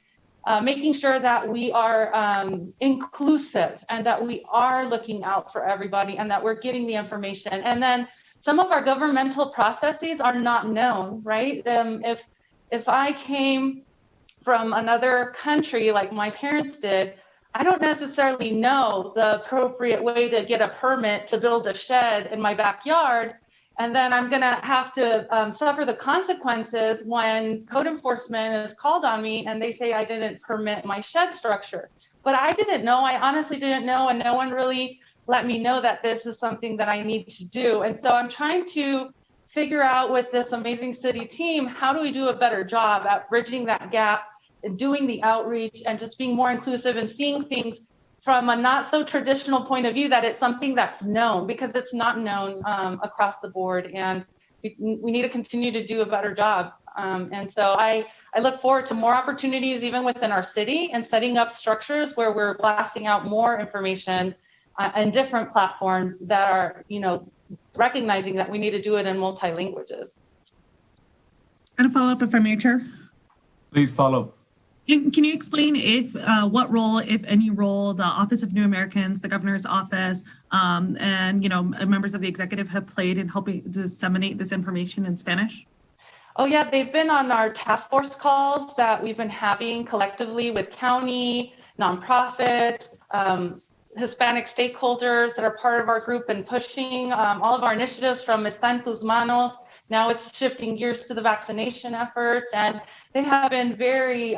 making sure that we are inclusive and that we are looking out for everybody and that we're getting the information. And then some of our governmental processes are not known, right? If I came from another country like my parents did, I don't necessarily know the appropriate way to get a permit to build a shed in my backyard. And then I'm going to have to suffer the consequences when code enforcement is called on me and they say I didn't permit my shed structure. But I didn't know, I honestly didn't know, and no one really let me know that this is something that I need to do. And so I'm trying to figure out with this amazing city team, how do we do a better job at bridging that gap, doing the outreach, and just being more inclusive and seeing things from a not so traditional point of view, that it's something that's known, because it's not known across the board. And we need to continue to do a better job. And so I look forward to more opportunities even within our city and setting up structures where we're blasting out more information and different platforms that are, recognizing that we need to do it in multi-languages. And a follow-up, if I may, Chair. Please follow. Can you explain what role, if any role, the Office of New Americans, the Governor's Office, and members of the executive have played in helping disseminate this information in Spanish? Oh yeah, they've been on our task force calls that we've been having collectively with county, nonprofits, Hispanic stakeholders that are part of our group, and pushing all of our initiatives from Está en tus manos. Now it's shifting gears to the vaccination efforts, and they have been very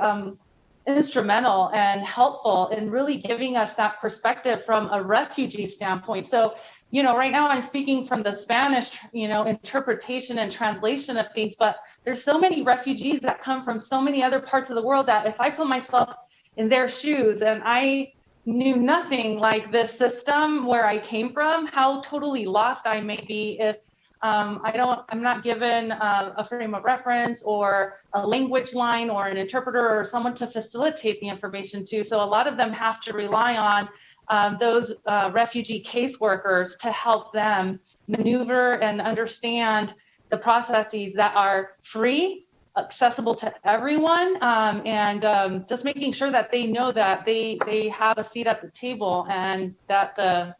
instrumental and helpful in really giving us that perspective from a refugee standpoint. So, right now I'm speaking from the Spanish, interpretation and translation of things, but there's so many refugees that come from so many other parts of the world that if I put myself in their shoes and I knew nothing like this system where I came from, how totally lost I may be if I'm not given a frame of reference or a language line or an interpreter or someone to facilitate the information to. So a lot of them have to rely on those refugee caseworkers to help them maneuver and understand the processes that are free, accessible to everyone, and just making sure that they know that they have a seat at the table, and that the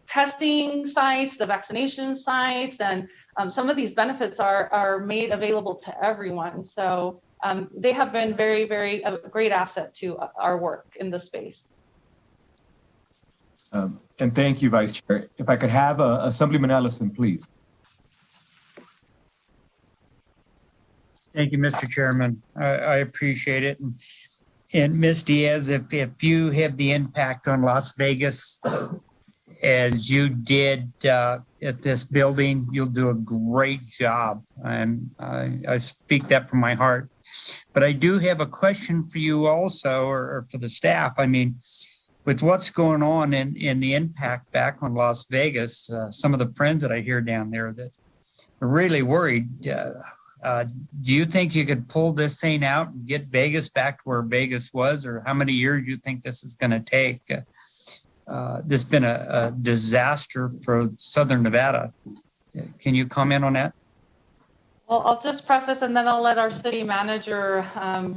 testing sites, the vaccination sites, and some of these benefits are made available to everyone. So they have been very, very a great asset to our work in the space. And thank you, Vice Chair. If I could have Assemblyman Ellison, please. Thank you, Mr. Chairman. I appreciate it. And Ms. Diaz, if you have the impact on Las Vegas as you did at this building, you'll do a great job. And I speak that from my heart. But I do have a question for you also, or for the staff. I mean, with what's going on in the impact back on Las Vegas, some of the friends that I hear down there that are really worried, do you think you could pull this thing out and get Vegas back to where Vegas was, or how many years you think this is going to take? This has been a disaster for Southern Nevada. Can you comment on that? Well, I'll just preface and then I'll let our city manager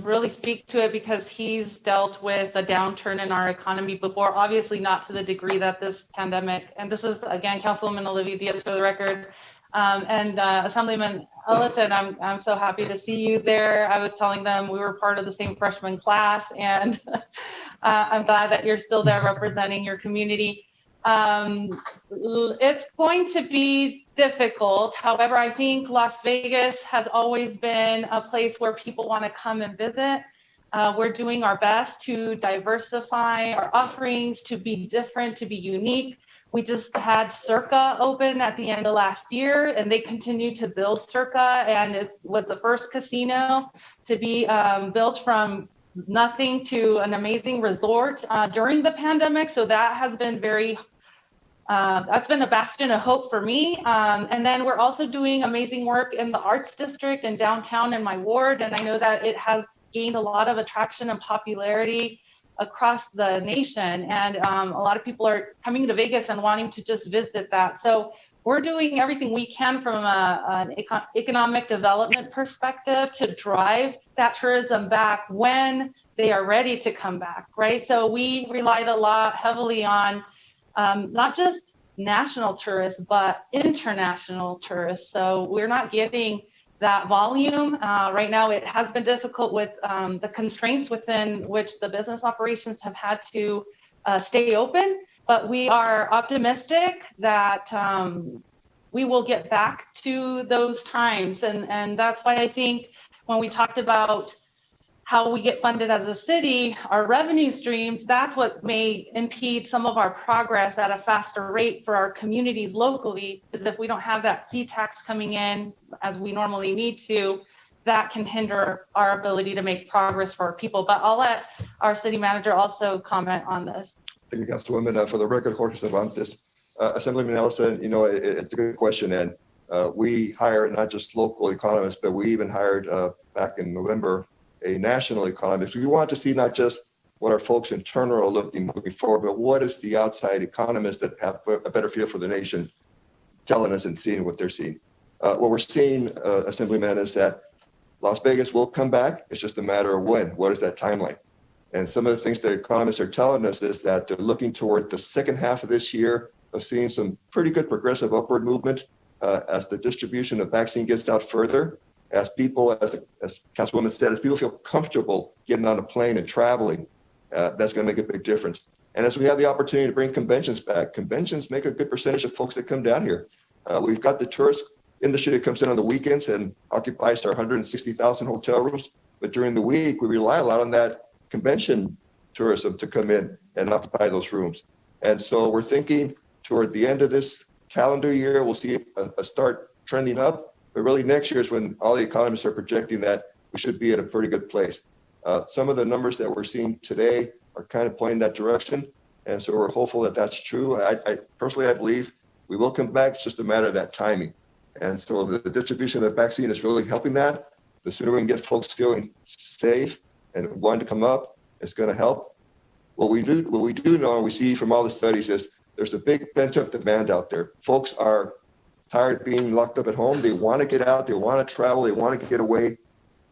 really speak to it, because he's dealt with a downturn in our economy before, obviously not to the degree that this pandemic, and this is again, Councilwoman Olivia Diaz for the record, and Assemblyman Ellison, I'm so happy to see you there. I was telling them we were part of the same freshman class, and I'm glad that you're still there representing your community. It's going to be difficult. However, I think Las Vegas has always been a place where people want to come and visit. We're doing our best to diversify our offerings, to be different, to be unique. We just had Circa open at the end of last year, and they continue to build Circa, and it was the first casino to be built from nothing to an amazing resort during the pandemic. So that has been that's been a bastion of hope for me. And then we're also doing amazing work in the arts district and downtown in my ward. And I know that it has gained a lot of attraction and popularity across the nation. And a lot of people are coming to Vegas and wanting to just visit that. So we're doing everything we can from an economic development perspective to drive that tourism back when they are ready to come back, right? So we relied a lot heavily on not just national tourists, but international tourists. So we're not getting that volume. Right now, it has been difficult with the constraints within which the business operations have had to stay open, but we are optimistic that we will get back to those times. And that's why I think when we talked about how we get funded as a city, our revenue streams, that's what may impede some of our progress at a faster rate for our communities locally, is if we don't have that fee tax coming in as we normally need to, that can hinder our ability to make progress for our people. But I'll let our city manager also comment on this. Thank you, Councilwoman. For the record, Jorge Cervantes, Assemblyman Ellison, it's a good question. And we hire not just local economists, but we even hired back in November a national economist. We want to see not just what our folks internal are looking moving forward, but what is the outside economists that have a better feel for the nation telling us and seeing what they're seeing. What we're seeing, Assemblyman, is that Las Vegas will come back. It's just a matter of when. What is that timeline? And some of the things that economists are telling us is that they're looking toward the second half of this year of seeing some pretty good progressive upward movement as the distribution of vaccine gets out further. As people, as Councilwoman said, as people feel comfortable getting on a plane and traveling, that's going to make a big difference. And as we have the opportunity to bring conventions back, conventions make a good percentage of folks that come down here. We've got the tourist industry that comes in on the weekends and occupies our 160,000 hotel rooms. But during the week, we rely a lot on that convention tourism to come in and occupy those rooms. And so we're thinking toward the end of this calendar year, we'll see a start trending up. But really next year is when all the economists are projecting that we should be at a pretty good place. Some of the numbers that we're seeing today are kind of pointing that direction. And so we're hopeful that that's true. I personally, I believe we will come back. It's just a matter of that timing. And so the distribution of the vaccine is really helping that. The sooner we can get folks feeling safe and wanting to come up, it's going to help. What we do know, and we see from all the studies, is there's a big pent-up demand out there. Folks are tired of being locked up at home. They want to get out. They want to travel. They want to get away.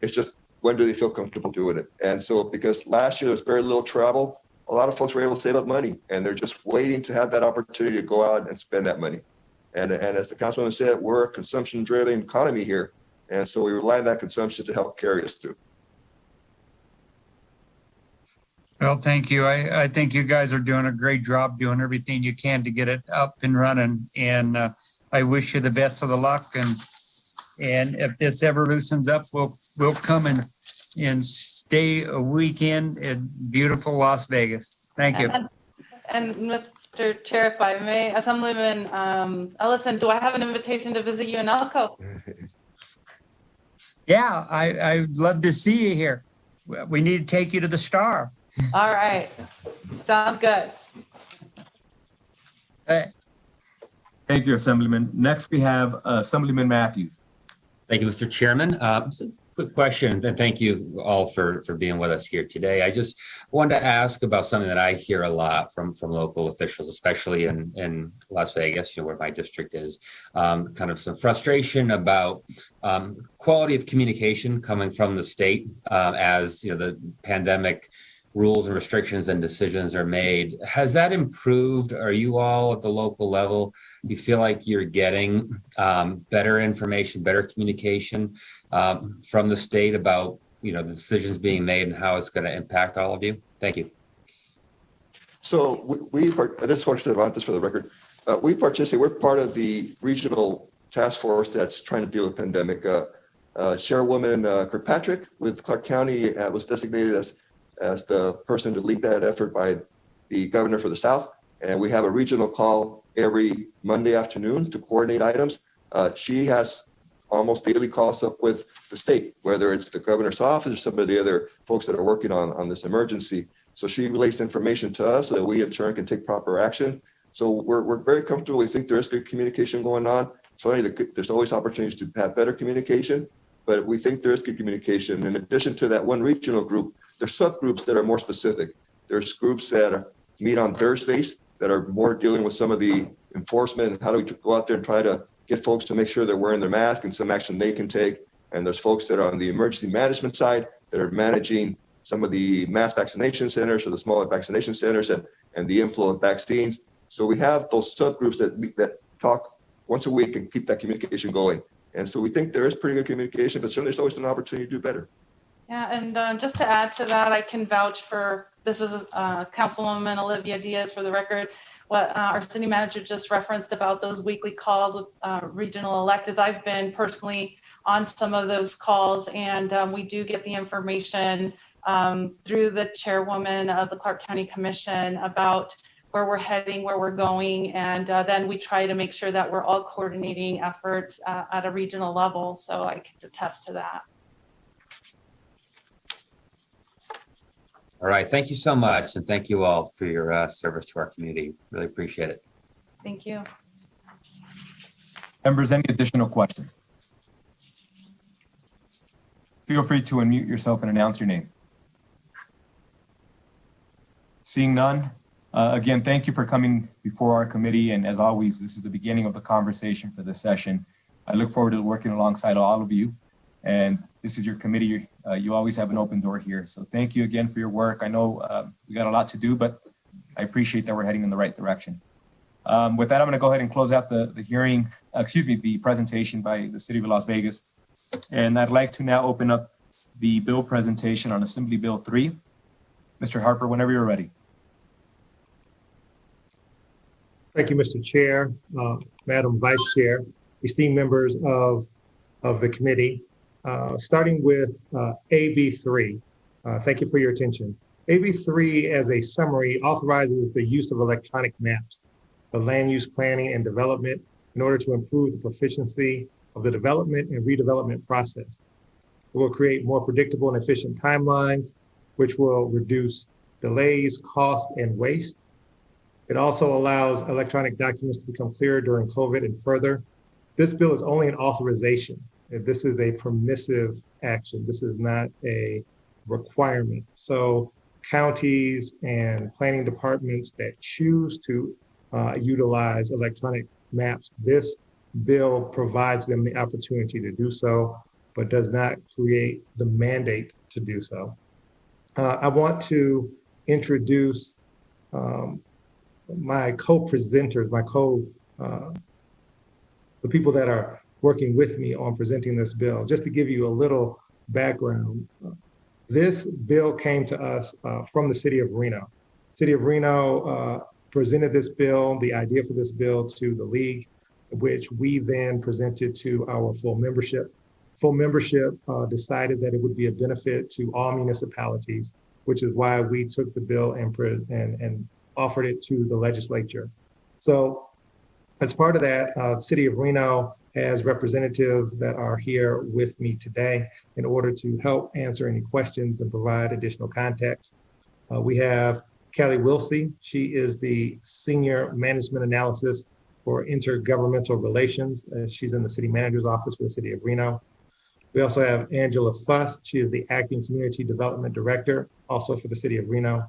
It's just, when do they feel comfortable doing it? And so because last year there was very little travel, a lot of folks were able to save up money, and they're just waiting to have that opportunity to go out and spend that money. And as the councilman said, we're a consumption-driven economy here. And so we rely on that consumption to help carry us through. Well, thank you. I think you guys are doing a great job doing everything you can to get it up and running. And I wish you the best of the luck. And if this ever loosens up, we'll come and stay a weekend in beautiful Las Vegas. Thank you. And Mr. Chair, if I may, Assemblyman Ellison, do I have an invitation to visit you in Elko? Yeah, I'd love to see you here. We need to take you to the Star. All right, sounds good. Thank you, Assemblyman. Next, we have Assemblyman Matthews. Thank you, Mr. Chairman. Just a quick question, and thank you all for being with us here today. I just wanted to ask about something that I hear a lot from local officials, especially in Las Vegas, where my district is, kind of some frustration about quality of communication coming from the state as the pandemic rules and restrictions and decisions are made. Has that improved? Are you all at the local level, you feel like you're getting better information, better communication from the state about the decisions being made and how it's going to impact all of you? Thank you. So this one should want this for the record. We participate. We're part of the regional task force that's trying to deal with pandemic. Chairwoman Kirkpatrick with Clark County was designated as the person to lead that effort by the governor for the South. And we have a regional call every Monday afternoon to coordinate items. She has almost daily calls up with the state, whether it's the governor's office or some of the other folks that are working on this emergency. So she relays information to us so that we in turn can take proper action. So we're very comfortable. We think there is good communication going on. So there's always opportunities to have better communication, but we think there is good communication. In addition to that one regional group, there's subgroups that are more specific. There's groups that meet on Thursdays that are more dealing with some of the enforcement and how do we go out there and try to get folks to make sure they're wearing their mask and some action they can take. And there's folks that are on the emergency management side that are managing some of the mass vaccination centers or the smaller vaccination centers and the inflow of vaccines. So we have those subgroups that talk once a week and keep that communication going. And so we think there is pretty good communication, but certainly there's always an opportunity to do better. Yeah, and just to add to that, I can vouch for, this is Councilwoman Olivia Diaz for the record, what our city manager just referenced about those weekly calls with regional electeds. I've been personally on some of those calls, and we do get the information through the chairwoman of the Clark County Commission about where we're heading, where we're going, and then we try to make sure that we're all coordinating efforts at a regional level. So I can attest to that. All right, thank you so much, and thank you all for your service to our community. Really appreciate it. Thank you. Members, any additional questions? Feel free to unmute yourself and announce your name. Seeing none, again, thank you for coming before our committee. And as always, this is the beginning of the conversation for this session. I look forward to working alongside all of you. And this is your committee. You always have an open door here. So thank you again for your work. I know we got a lot to do, but I appreciate that we're heading in the right direction. With that, I'm going to go ahead and close out the hearing, the presentation by the City of Las Vegas. And I'd like to now open up the bill presentation on Assembly Bill 3. Mr. Harper, whenever you're ready. Thank you, Mr. Chair, Madam Vice Chair, esteemed members of the committee. Starting with AB3, thank you for your attention. AB3, as a summary, authorizes the use of electronic maps for land use planning and development in order to improve the proficiency of the development and redevelopment process. It will create more predictable and efficient timelines, which will reduce delays, cost, and waste. It also allows electronic documents to become clearer during COVID and further. This bill is only an authorization. This is a permissive action. This is not a requirement. So counties and planning departments that choose to utilize electronic maps, this bill provides them the opportunity to do so, but does not create the mandate to do so. I want to introduce my co-presenters, the people that are working with me on presenting this bill. Just to give you a little background, This bill came to us from the city of Reno. City of Reno presented this bill, the idea for this bill, to the league, which we then presented to our full membership. Full membership decided that it would be a benefit to all municipalities, which is why we took the bill and offered it to the legislature. So as part of that, the city of Reno has representatives that are here with me today in order to help answer any questions and provide additional context. We have Kelly Wilsey. She is the Senior Management Analysis for Intergovernmental Relations. She's in the City Manager's Office for the City of Reno. We also have Angela Fuss. She is the Acting Community Development Director, also for the City of Reno.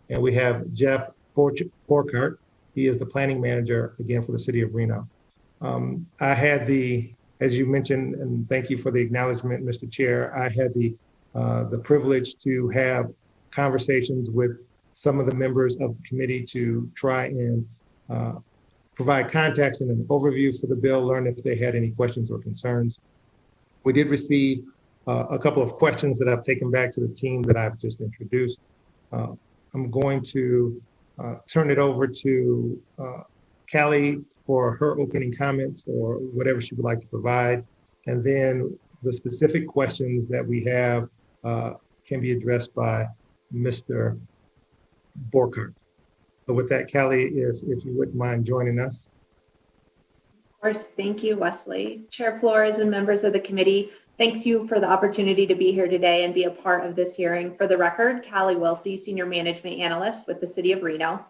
And we have Jeff Borkart. He is the Planning Manager, again, for the City of Reno. I had as you mentioned, and thank you for the acknowledgement, Mr. Chair, I had the privilege to have conversations with some of the members of the committee to try and provide context and an overview for the bill, learn if they had any questions or concerns. We did receive a couple of questions that I've taken back to the team that I've just introduced. I'm going to turn it over to Callie for her opening comments or whatever she would like to provide. And then the specific questions that we have can be addressed by Mr. Borkart. So with that, Callie, if you wouldn't mind joining us. Of course, thank you, Wesley. Chair Flores and members of the committee, thanks you for the opportunity to be here today and be a part of this hearing. For the record, Callie Wilsey, Senior Management Analyst with the City of Reno.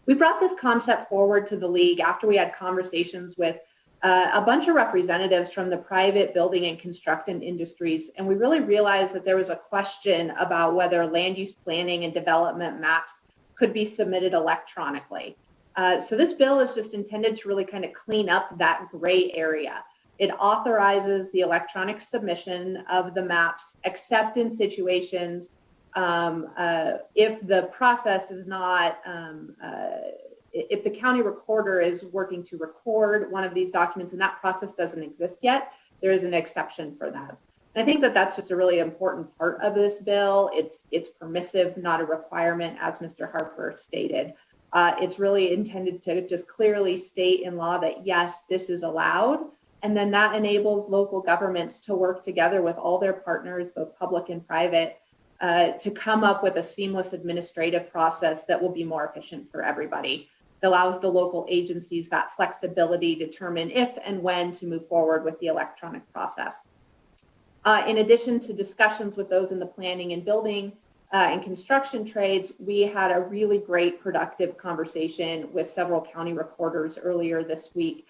We brought this concept forward to the league after we had conversations with a bunch of representatives from the private building and construction industries, and we really realized that there was a question about whether land use planning and development maps could be submitted electronically. So this bill is just intended to really kind of clean up that gray area. It authorizes the electronic submission of the maps, except in situations if the process is not, if the county recorder is working to record one of these documents and that process doesn't exist yet, there is an exception for that. And I think that that's just a really important part of this bill. It's permissive, not a requirement, as Mr. Harper stated. It's really intended to just clearly state in law that yes, this is allowed. And then that enables local governments to work together with all their partners, both public and private, to come up with a seamless administrative process that will be more efficient for everybody. It allows the local agencies that flexibility to determine if and when to move forward with the electronic process. In addition to discussions with those in the planning and building and construction trades, we had a really great productive conversation with several county recorders earlier this week.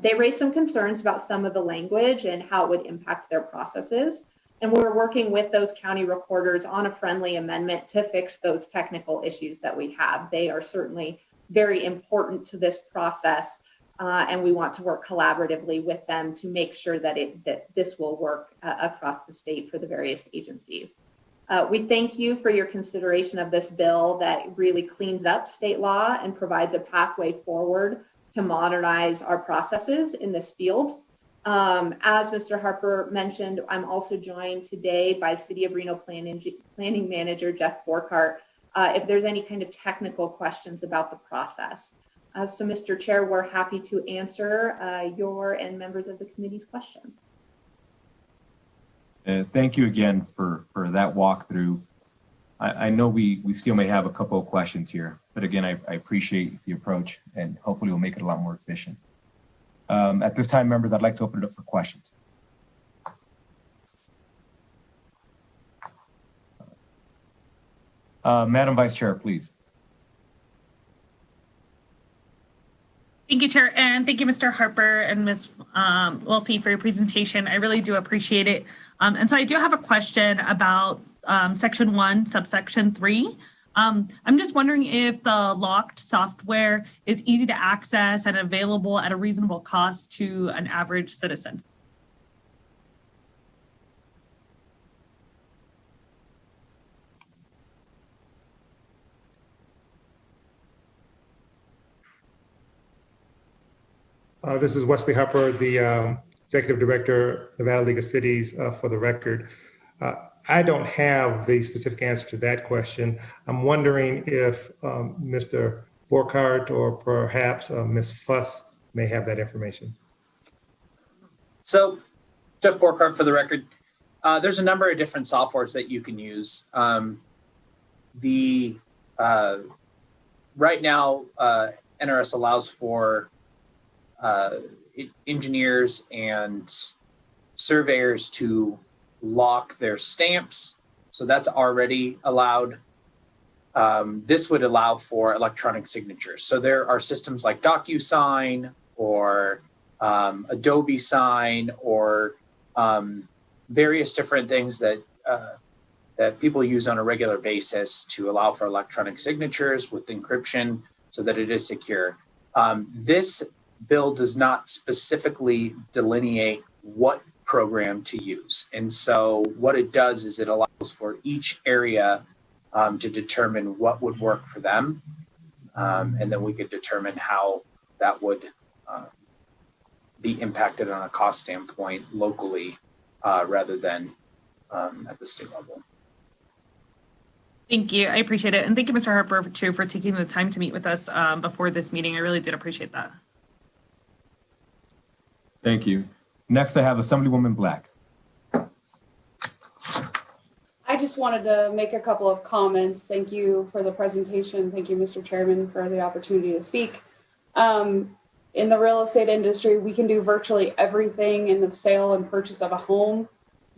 They raised some concerns about some of the language and how it would impact their processes. And we're working with those county recorders on a friendly amendment to fix those technical issues that we have. They are certainly very important to this process, and we want to work collaboratively with them to make sure that this will work across the state for the various agencies. We thank you for your consideration of this bill that really cleans up state law and provides a pathway forward to modernize our processes in this field. As Mr. Harper mentioned, I'm also joined today by City of Reno Planning Manager Jeff Borkart, if there's any kind of technical questions about the process. So Mr. Chair, we're happy to answer your and members of the committee's questions. Thank you again for that walkthrough. I know we still may have a couple of questions here, but again, I appreciate the approach and hopefully we'll make it a lot more efficient. At this time, members, I'd like to open it up for questions. Madam Vice Chair, please. Thank you, Chair, and thank you, Mr. Harper and Ms. Wilsey, for your presentation. I really do appreciate it. And so I do have a question about Section 1, subsection 3. I'm just wondering if the locked software is easy to access and available at a reasonable cost to an average citizen. This is Wesley Harper, the Executive Director, Nevada League of Cities, for the record. I don't have the specific answer to that question. I'm wondering if Mr. Borkhardt or perhaps Ms. Fuss may have that information. So, Jeff Borkhardt for the record. There's a number of different softwares that you can use. Right now, NRS allows for engineers and surveyors to lock their stamps. So that's already allowed. This would allow for electronic signatures. So there are systems like DocuSign or Adobe Sign or various different things that people use on a regular basis to allow for electronic signatures with encryption so that it is secure. This bill does not specifically delineate what program to use. And so what it does is it allows for each area to determine what would work for them. And then we could determine how that would be impacted on a cost standpoint locally rather than at the state level. Thank you. I appreciate it. And thank you, Mr. Harper, too, for taking the time to meet with us before this meeting. I really did appreciate that. Thank you. Next, I have Assemblywoman Black. I just wanted to make a couple of comments. Thank you for the presentation. Thank you, Mr. Chairman, for the opportunity to speak. In the real estate industry, we can do virtually everything in the sale and purchase of a home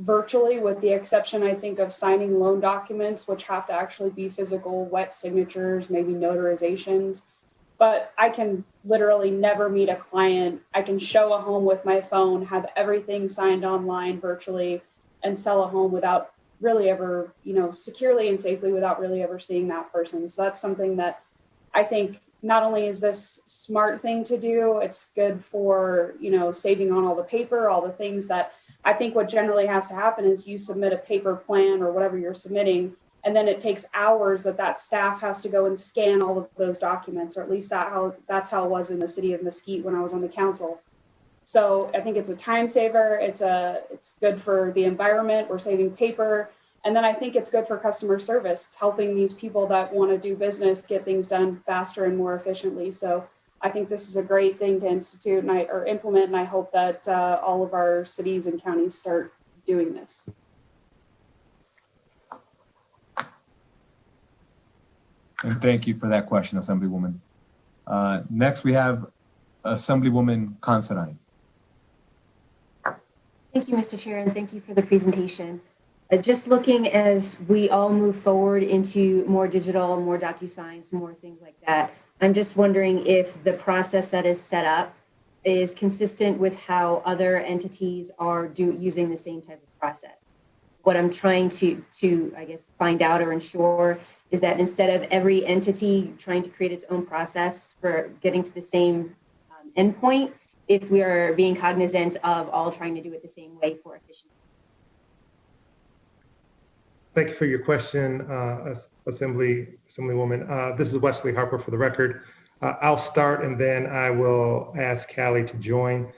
virtually, with the exception, I think, of signing loan documents, which have to actually be physical, wet signatures, maybe notarizations. But I can literally never meet a client. I can show a home with my phone, have everything signed online virtually, and sell a home without really ever, securely and safely without really ever seeing that person. So that's something that I think not only is this smart thing to do, it's good for, saving on all the paper, all the things that I think what generally has to happen is you submit a paper plan or whatever you're submitting, and then it takes hours that staff has to go and scan all of those documents, or at least that's how it was in the city of Mesquite when I was on the council. So I think it's a time saver. It's good for the environment. We're saving paper. And then I think it's good for customer service. It's helping these people that want to do business get things done faster and more efficiently. So I think this is a great thing to institute or implement, and I hope that all of our cities and counties start doing this. And thank you for that question, Assemblywoman. Next, we have Assemblywoman Considine. Thank you, Mr. Chair, and thank you for the presentation. Just looking as we all move forward into more digital, more DocuSigns, more things like that, I'm just wondering if the process that is set up is consistent with how other entities are using the same type of process. What I'm trying to I guess, find out or ensure is that instead of every entity trying to create its own process for getting to the same endpoint, if we are being cognizant of all trying to do it the same way for efficiency. Thank you for your question, Assemblywoman. This is Wesley Harper for the record. I'll start and then I will ask Callie to join.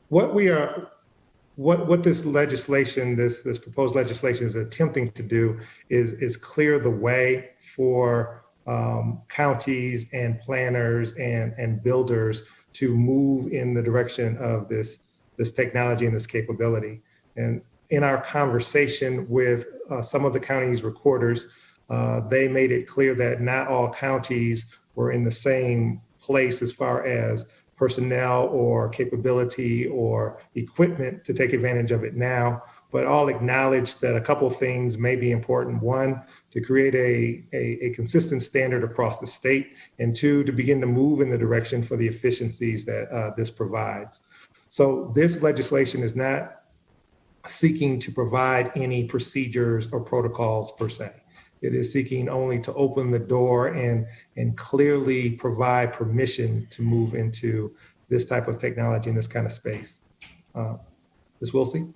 What this legislation, this proposed legislation is attempting to do is clear the way for counties and planners and builders to move in the direction of this technology and this capability. And in our conversation with some of the county's recorders, they made it clear that not all counties were in the same place as far as personnel or capability or equipment to take advantage of it now, but all acknowledge that a couple of things may be important. One, to create a consistent standard across the state, and two, to begin to move in the direction for the efficiencies that this provides. So this legislation is not seeking to provide any procedures or protocols per se. It is seeking only to open the door and clearly provide permission to move into this type of technology in this kind of space. Ms. Wilsey?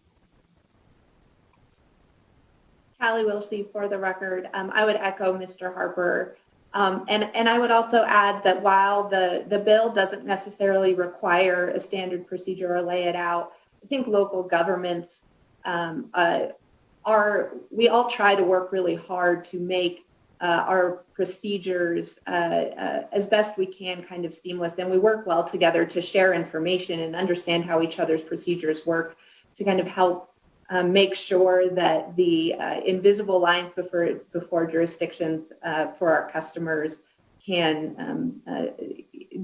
Callie Wilsey for the record. I would echo Mr. Harper. And I would also add that while the bill doesn't necessarily require a standard procedure or lay it out, I think local governments we all try to work really hard to make our procedures as best we can kind of seamless, and we work well together to share information and understand how each other's procedures work to kind of help make sure that the invisible lines before jurisdictions for our customers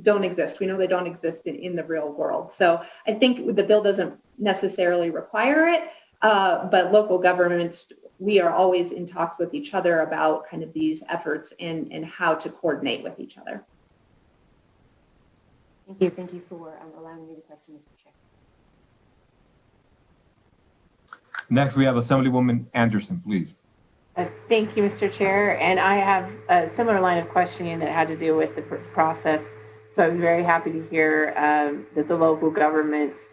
don't exist. We know they don't exist in the real world. So I think the bill doesn't necessarily require it, but local governments, we are always in talks with each other about kind of these efforts and how to coordinate with each other. Thank you. Thank you for allowing me the question, Mr. Chair. Next, we have Assemblywoman Anderson, please. Thank you, Mr. Chair. And I have a similar line of questioning that had to do with the process. So I was very happy to hear that the local governments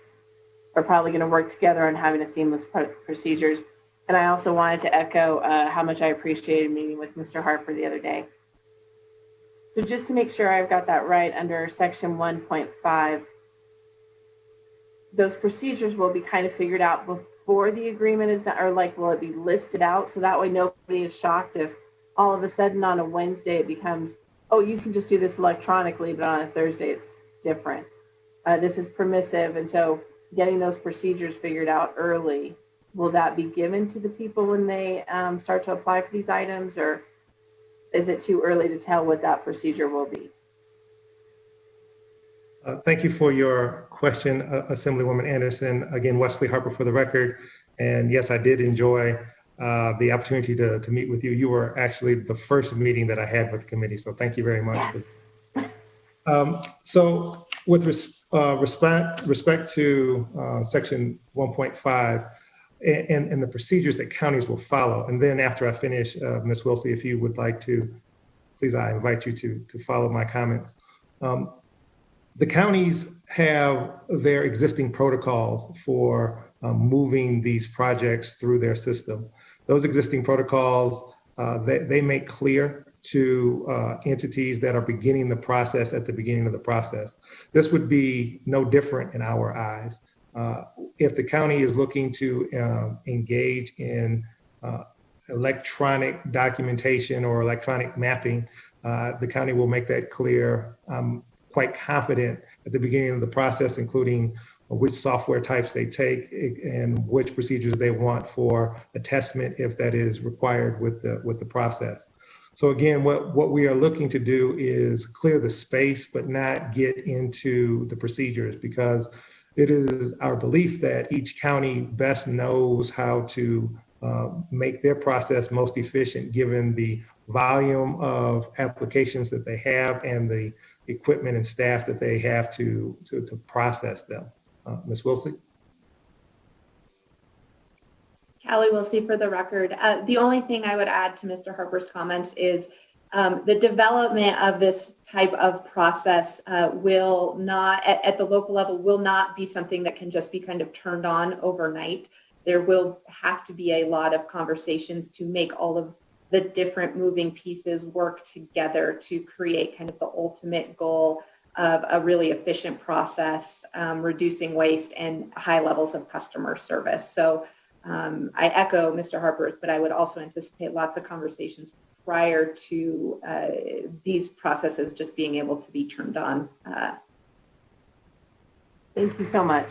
are probably going to work together on having a seamless procedures. And I also wanted to echo how much I appreciated meeting with Mr. Harper the other day. So just to make sure I've got that right, under section 1.5, those procedures will be kind of figured out before the agreement is done, or like, will it be listed out? So that way nobody is shocked if all of a sudden on a Wednesday it becomes, oh, you can just do this electronically, but on a Thursday it's different. This is permissive. And so getting those procedures figured out early, will that be given to the people when they start to apply for these items, or is it too early to tell what that procedure will be? Thank you for your question, Assemblywoman Anderson. Again, Wesley Harper for the record. And yes, I did enjoy the opportunity to meet with you. You were actually the first meeting that I had with the committee, so thank you very much. Yes. So with respect to section 1.5 and the procedures that counties will follow, and then after I finish, Ms. Wilsey, if you would like to, please, I invite you to follow my comments. The counties have their existing protocols for moving these projects through their system. Those existing protocols, they make clear to entities that are beginning the process at the beginning of the process. This would be no different in our eyes. If the county is looking to engage in electronic documentation or electronic mapping, the county will make that clear. I'm quite confident at the beginning of the process, including which software types they take and which procedures they want for attestment if that is required with the process. So again, what we are looking to do is clear the space, but not get into the procedures, because it is our belief that each county best knows how to make their process most efficient given the volume of applications that they have and the equipment and staff that they have to process them. Ms. Wilsey? Callie Wilsey for the record. The only thing I would add to Mr. Harper's comments is the development of this type of process will not, at the local level, will not be something that can just be kind of turned on overnight. There will have to be a lot of conversations to make all of the different moving pieces work together to create kind of the ultimate goal of a really efficient process, reducing waste and high levels of customer service. So I echo Mr. Harper's, but I would also anticipate lots of conversations prior to these processes just being able to be turned on. Thank you so much.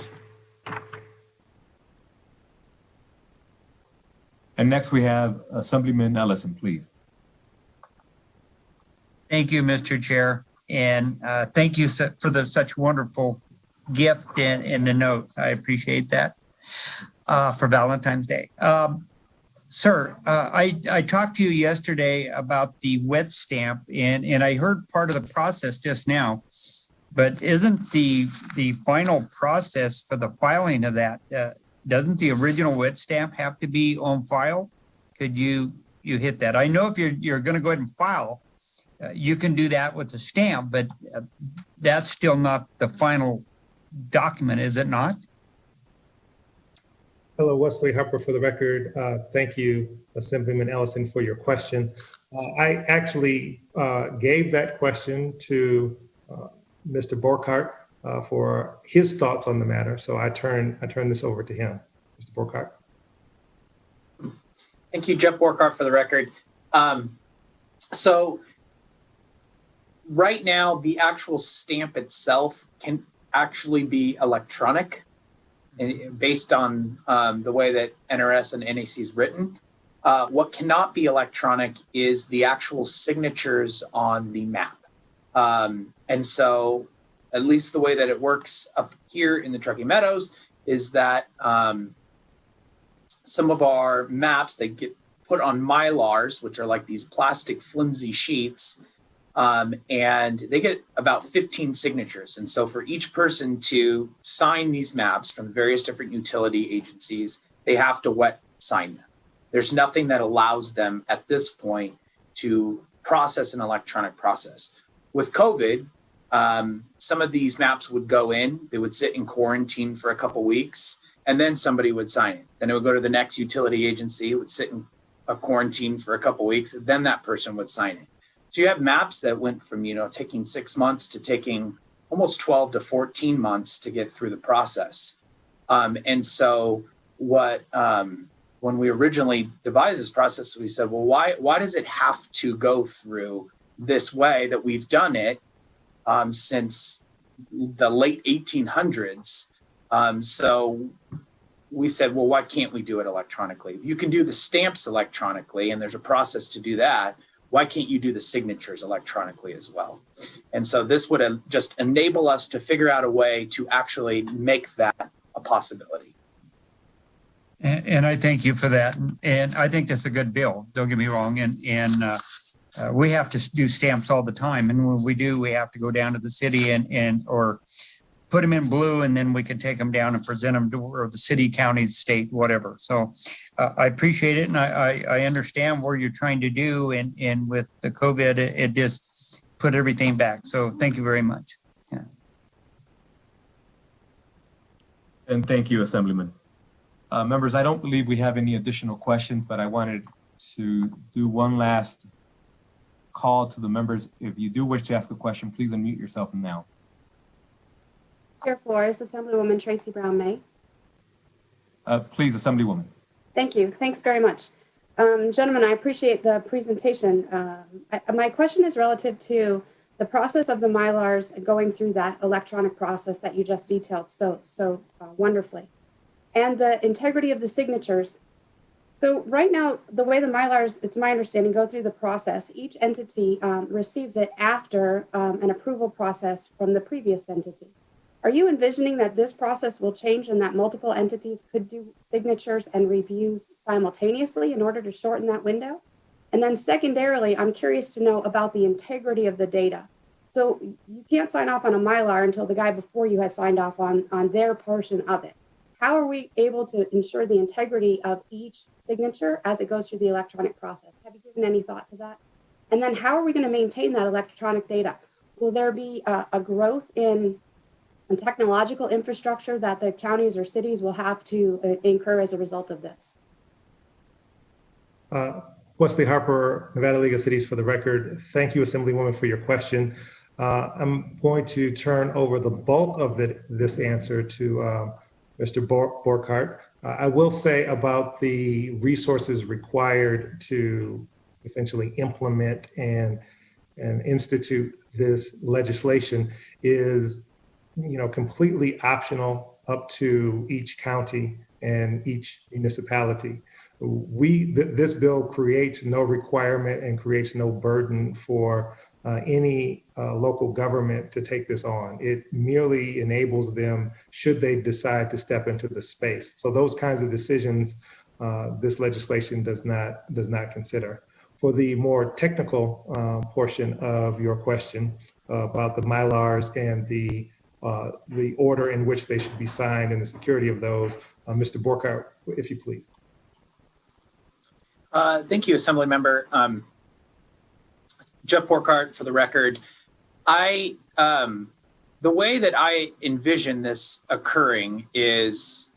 And next we have Assemblyman Ellison, please. Thank you, Mr. Chair. And thank you for such wonderful gift and the note. I appreciate that for Valentine's Day. Sir, I talked to you yesterday about the wet stamp, and I heard part of the process just now, but isn't the final process for the filing of that, doesn't the original wet stamp have to be on file? Could you hit that? I know if you're going to go ahead and file, you can do that with the stamp, but that's still not the final document, is it not? Hello, Wesley Harper for the record. Thank you, Assemblyman Ellison, for your question. I actually gave that question to Mr. Borkhardt for his thoughts on the matter. So I turn this over to him, Mr. Borkhardt. Thank you, Jeff Borkart, for the record. So right now, the actual stamp itself can actually be electronic, and based on the way that NRS and NAC is written. What cannot be electronic is the actual signatures on the map. And so at least the way that it works up here in the Truckee Meadows is that some of our maps, they get put on Mylars, which are like these plastic flimsy sheets, and they get about 15 signatures. And so for each person to sign these maps from various different utility agencies, they have to wet sign them. There's nothing that allows them at this point to process an electronic process. With COVID, some of these maps would go in, they would sit in quarantine for a couple weeks, and then somebody would sign it. Then it would go to the next utility agency, it would sit in a quarantine for a couple weeks, and then that person would sign it. So you have maps that went from, taking 6 months to taking almost 12 to 14 months to get through the process. And so when we originally devised this process, we said, well, why does it have to go through this way that we've done it since the late 1800s? So we said, well, why can't we do it electronically? If you can do the stamps electronically, and there's a process to do that, why can't you do the signatures electronically as well? And so this would just enable us to figure out a way to actually make that a possibility. And I thank you for that. And I think that's a good bill. Don't get me wrong. And we have to do stamps all the time. And when we do, we have to go down to the city or put them in blue, and then we can take them down and present them to the city, county, state, whatever. So I appreciate it. And I understand what you're trying to do. And with the COVID, it just put everything back. So thank you very much. Yeah. And thank you, Assemblyman. Members, I don't believe we have any additional questions, but I wanted to do one last call to the members. If you do wish to ask a question, please unmute yourself now. Chair Flores, Assemblywoman Tracy Brown May. Please, Assemblywoman. Thank you. Thanks very much. Gentlemen, I appreciate the presentation. My question is relative to the process of the Mylars and going through that electronic process that you just detailed so wonderfully, and the integrity of the signatures. So right now, the way the Mylars, it's my understanding, go through the process, each entity receives it after an approval process from the previous entity. Are you envisioning that this process will change and that multiple entities could do signatures and reviews simultaneously in order to shorten that window? And then secondarily, I'm curious to know about the integrity of the data. So you can't sign off on a Mylar until the guy before you has signed off on their portion of it. How are we able to ensure the integrity of each signature as it goes through the electronic process? Have you given any thought to that? And then how are we going to maintain that electronic data? Will there be a growth in technological infrastructure that the counties or cities will have to incur as a result of this? Wesley Harper, Nevada League of Cities, for the record. Thank you, Assemblywoman, for your question. I'm going to turn over the bulk of this answer to Mr. Borkart. I will say about the resources required to essentially implement and institute this legislation is, completely optional up to each county and each municipality. This bill creates no requirement and creates no burden for any local government to take this on. It merely enables them should they decide to step into the space. So those kinds of decisions, this legislation does not consider. For the more technical portion of your question about the Mylars and the order in which they should be signed and the security of those, Mr. Borkart, if you please. Thank you, Assembly Member. Jeff Borkart, for the record. The way that I envision this occurring is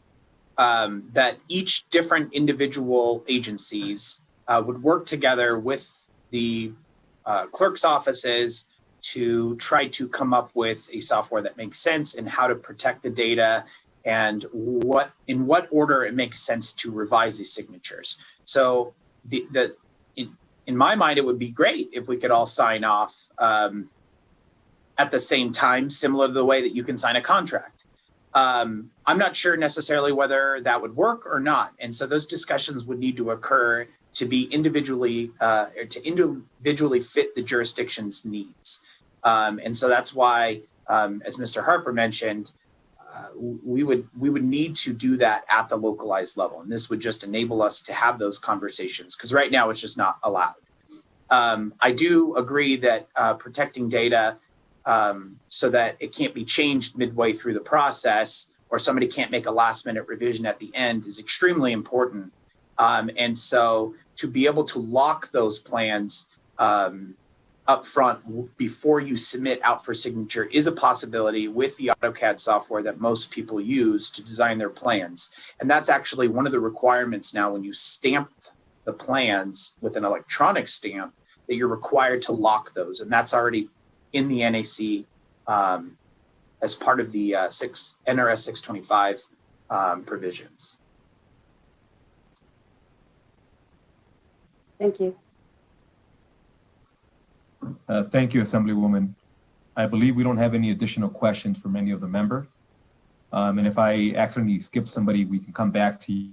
that each different individual agencies would work together with the clerk's offices to try to come up with a software that makes sense and how to protect the data and in what order it makes sense to revise these signatures. So in my mind, it would be great if we could all sign off at the same time, similar to the way that you can sign a contract. I'm not sure necessarily whether that would work or not. And so those discussions would need to occur to be individually fit the jurisdiction's needs. And so that's why, as Mr. Harper mentioned, we would need to do that at the localized level. And this would just enable us to have those conversations, because right now it's just not allowed. I do agree that protecting data so that it can't be changed midway through the process, or somebody can't make a last minute revision at the end, is extremely important. And so to be able to lock those plans up front before you submit out for signature is a possibility with the AutoCAD software that most people use to design their plans. And that's actually one of the requirements now when you stamp the plans with an electronic stamp, that you're required to lock those. And that's already in the NAC as part of the NRS 625 provisions. Thank you. Thank you, Assemblywoman. I believe we don't have any additional questions from any of the members. And if I accidentally skip somebody, we can come back to you.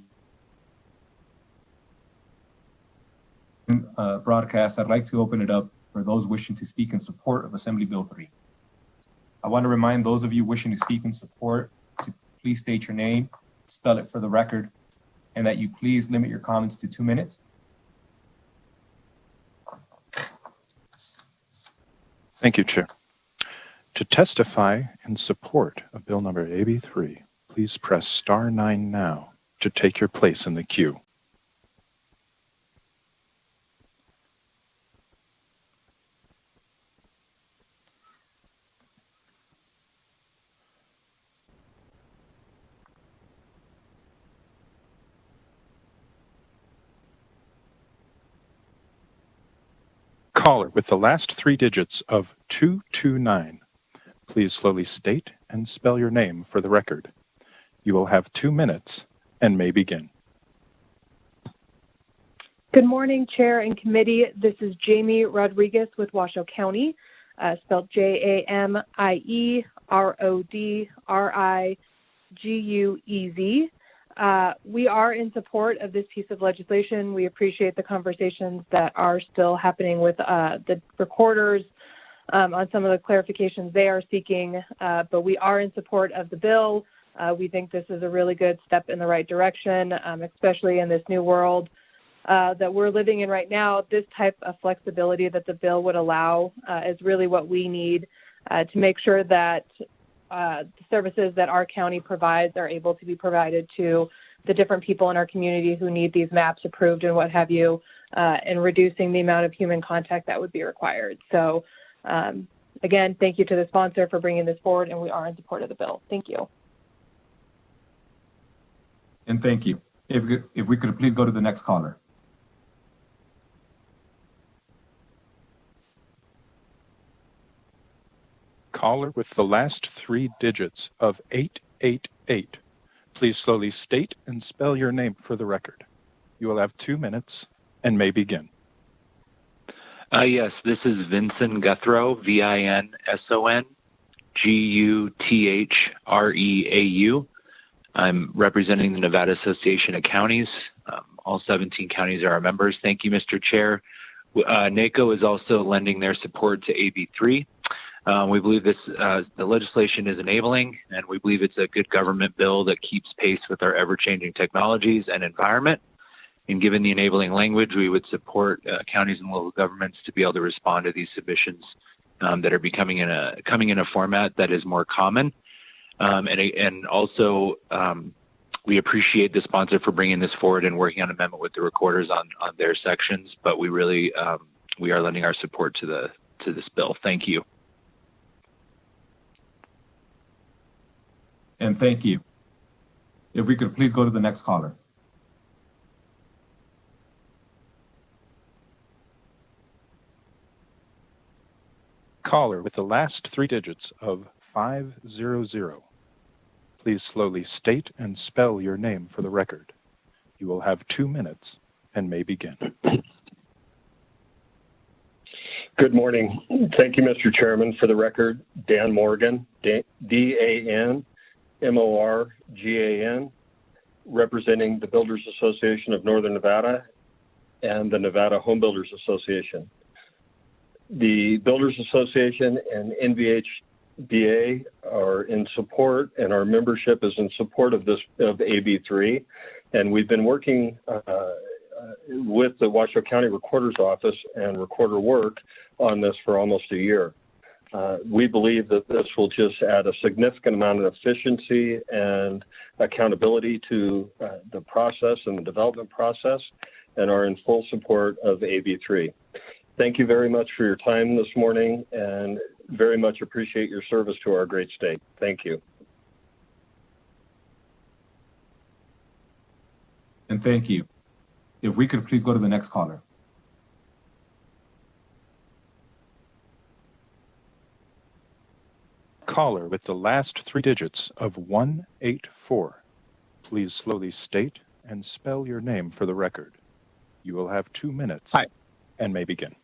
Broadcast, I'd like to open it up for those wishing to speak in support of Assembly Bill 3. I want to remind those of you wishing to speak in support to please state your name, spell it for the record, and that you please limit your comments to 2 minutes. Thank you, Chair. To testify in support of Bill number AB3, please press *9 now to take your place in the queue. Caller with the last 3 digits of 229. Please slowly state and spell your name for the record. You will have 2 minutes and may begin. Good morning, Chair and Committee. This is Jamie Rodriguez with Washoe County, spelled JamieRodriguez. We are in support of this piece of legislation. We appreciate the conversations that are still happening with the recorders on some of the clarifications they are seeking, but we are in support of the bill. We think this is a really good step in the right direction, especially in this new world that we're living in right now. This type of flexibility that the bill would allow is really what we need to make sure that the services that our county provides are able to be provided to the different people in our community who need these maps approved and what have you, and reducing the amount of human contact that would be required. So again, thank you to the sponsor for bringing this forward, and we are in support of the bill. Thank you. And thank you. If we could please go to the next caller. Caller with the last 3 digits of 888. Please slowly state and spell your name for the record. You will have 2 minutes and may begin. Yes, this is Vincent Guthreau, VINSON-GUTHREAU. I'm representing the Nevada Association of Counties. All 17 counties are our members. Thank you, Mr. Chair. NACO is also lending their support to AB3. We believe the legislation is enabling, and we believe it's a good government bill that keeps pace with our ever-changing technologies and environment. And given the enabling language, we would support counties and local governments to be able to respond to these submissions that are coming in a format that is more common. And also, we appreciate the sponsor for bringing this forward and working on an amendment with the recorders on their sections. But we really we are lending our support to this bill. Thank you. And thank you. If we could please go to the next caller. Caller with the last 3 digits of 500. Please slowly state and spell your name for the record. You will have 2 minutes and may begin. Good morning. Thank you, Mr. Chairman. For the record, Dan Morgan, D-A-N-M-O-R-G-A-N, representing the Builders Association of Northern Nevada and the Nevada Home Builders Association. The Builders Association and NVHBA are in support, and our membership is in support of AB3. And we've been working with the Washoe County Recorder's Office and Recorder Work on this for almost a year. We believe that this will just add a significant amount of efficiency and accountability to the process and the development process, and are in full support of AB3. Thank you very much for your time this morning, and very much appreciate your service to our great state. Thank you. And thank you. If we could please go to the next caller. Caller with the last 3 digits of 184. Please slowly state and spell your name for the record. You will have 2 minutes. Hi. And may begin.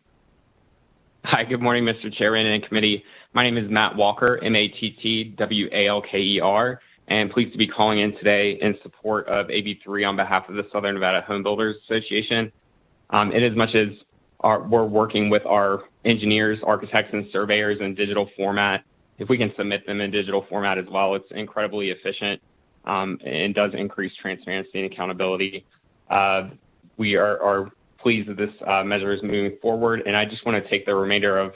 Hi, good morning, Mr. Chairman and committee. My name is Matt Walker, M-A-T-T-W-A-L-K-E-R, and pleased to be calling in today in support of AB3 on behalf of the Southern Nevada Home Builders Association. In as much as we're working with our engineers, architects, and surveyors in digital format, if we can submit them in digital format as well, it's incredibly efficient and does increase transparency and accountability. We are pleased that this measure is moving forward, and I just want to take the remainder of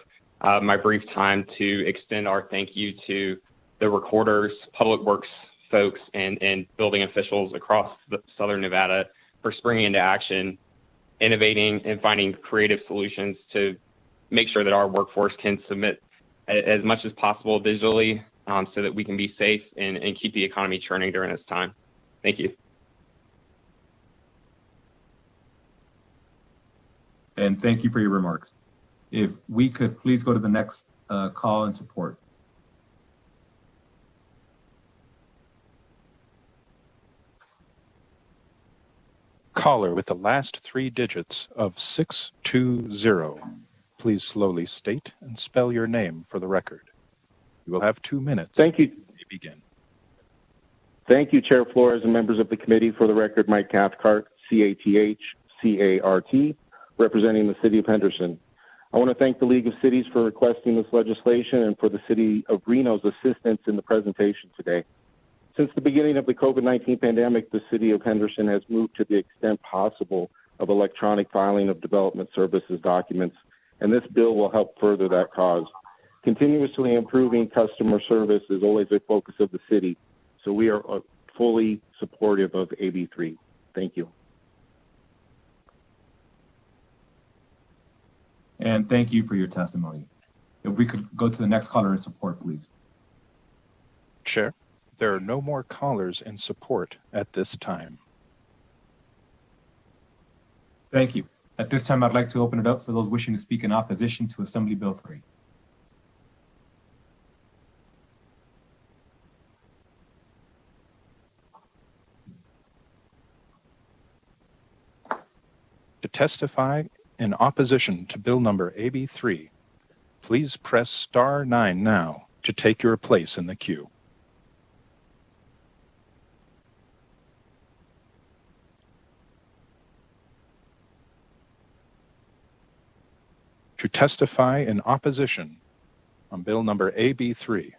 my brief time to extend our thank you to the recorders, public works folks, and building officials across Southern Nevada for springing into action, innovating, and finding creative solutions to make sure that our workforce can submit as much as possible digitally so that we can be safe and keep the economy churning during this time. Thank you. And thank you for your remarks. If we could please go to the next call and support. Caller with the last 3 digits of 620. Please slowly state and spell your name for the record. You will have 2 minutes. Thank you. To begin. Thank you, Chair Flores and members of the committee. For the record, Mike Cathcart, C-A-T-H-C-A-R-T, representing the City of Henderson. I want to thank the League of Cities for requesting this legislation and for the City of Reno's assistance in the presentation today. Since the beginning of the COVID-19 pandemic, the City of Henderson has moved to the extent possible of electronic filing of development services documents, and this bill will help further that cause. Continuously improving customer service is always a focus of the city, so we are fully supportive of AB3. Thank you. And thank you for your testimony. If we could go to the next caller in support, please. Chair, there are no more callers in support at this time. Thank you. At this time, I'd like to open it up for those wishing to speak in opposition to Assembly Bill 3. To testify in opposition to Bill number AB3, please press star 9 now to take your place in the queue. To testify in opposition on Bill number AB3,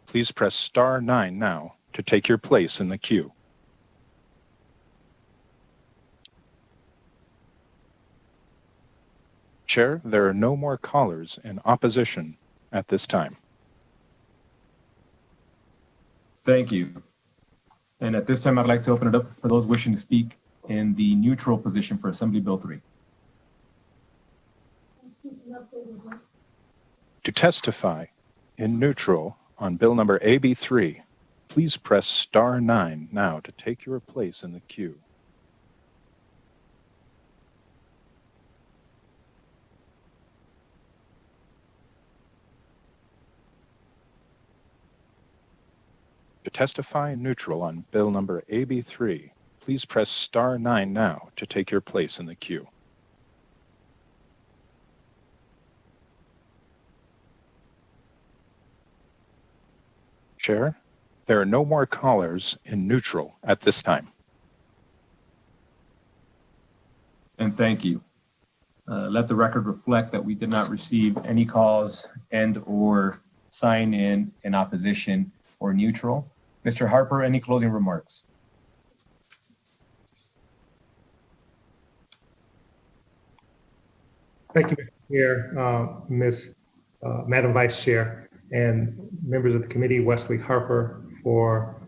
please press star 9 now to take your place in the queue. Chair, there are no more callers in opposition at this time. Thank you. And at this time, I'd like to open it up for those wishing to speak in the neutral position for Assembly Bill 3. To testify in neutral on Bill number AB3, please press star 9 now to take your place in the queue. To testify in neutral on Bill number AB3, please press *9 now to take your place in the queue. Chair, there are no more callers in neutral at this time. And thank you. Let the record reflect that we did not receive any calls and/or sign in opposition or neutral. Mr. Harper, any closing remarks? Thank you, Mr. Chair, Madam Vice Chair, and members of the committee, Wesley Harper for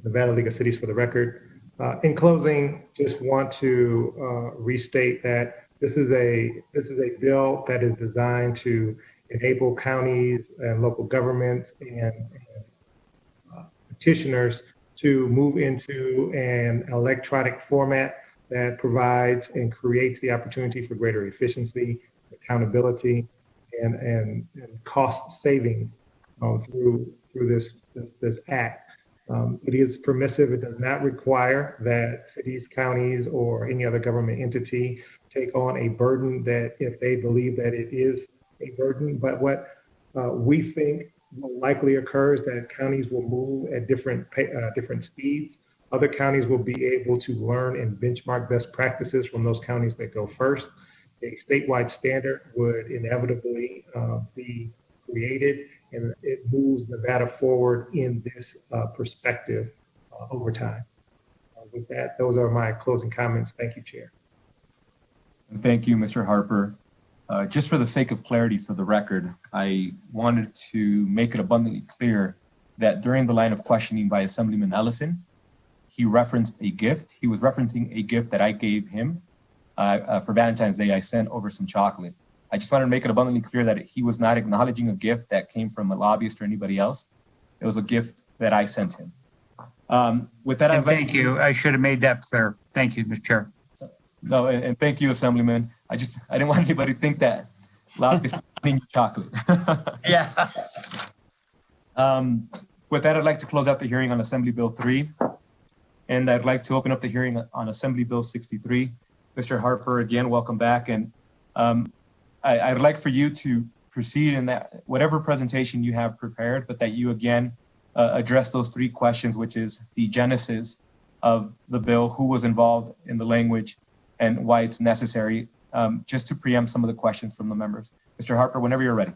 Nevada League of Cities for the record. In closing, just want to restate that this is a bill that is designed to enable counties and local governments and petitioners to move into an electronic format that provides and creates the opportunity for greater efficiency, accountability, and cost savings through this act. It is permissive. It does not require that cities, counties, or any other government entity take on a burden that if they believe that it is a burden. But what we think will likely occur is that counties will move at different speeds. Other counties will be able to learn and benchmark best practices from those counties that go first. A statewide standard would inevitably be created, and it moves Nevada forward in this perspective over time. With that, those are my closing comments. Thank you, Chair. And thank you, Mr. Harper. Just for the sake of clarity for the record, I wanted to make it abundantly clear that during the line of questioning by Assemblyman Ellison, he referenced a gift. He was referencing a gift that I gave him for Valentine's Day. I sent over some chocolate. I just wanted to make it abundantly clear that he was not acknowledging a gift that came from a lobbyist or anybody else. It was a gift that I sent him. With that, thank you. I should have made that clear. Thank you, Mr. Chair. No, and thank you, Assemblyman. I didn't want anybody to think that lobbyists eating chocolate. Yeah. With that, I'd like to close out the hearing on Assembly Bill 3. And I'd like to open up the hearing on Assembly Bill 63. Mr. Harper, again, welcome back. And I'd like for you to proceed in that whatever presentation you have prepared, but that you again address those three questions, which is the genesis of the bill, who was involved in the language, and why it's necessary, just to preempt some of the questions from the members. Mr. Harper, whenever you're ready.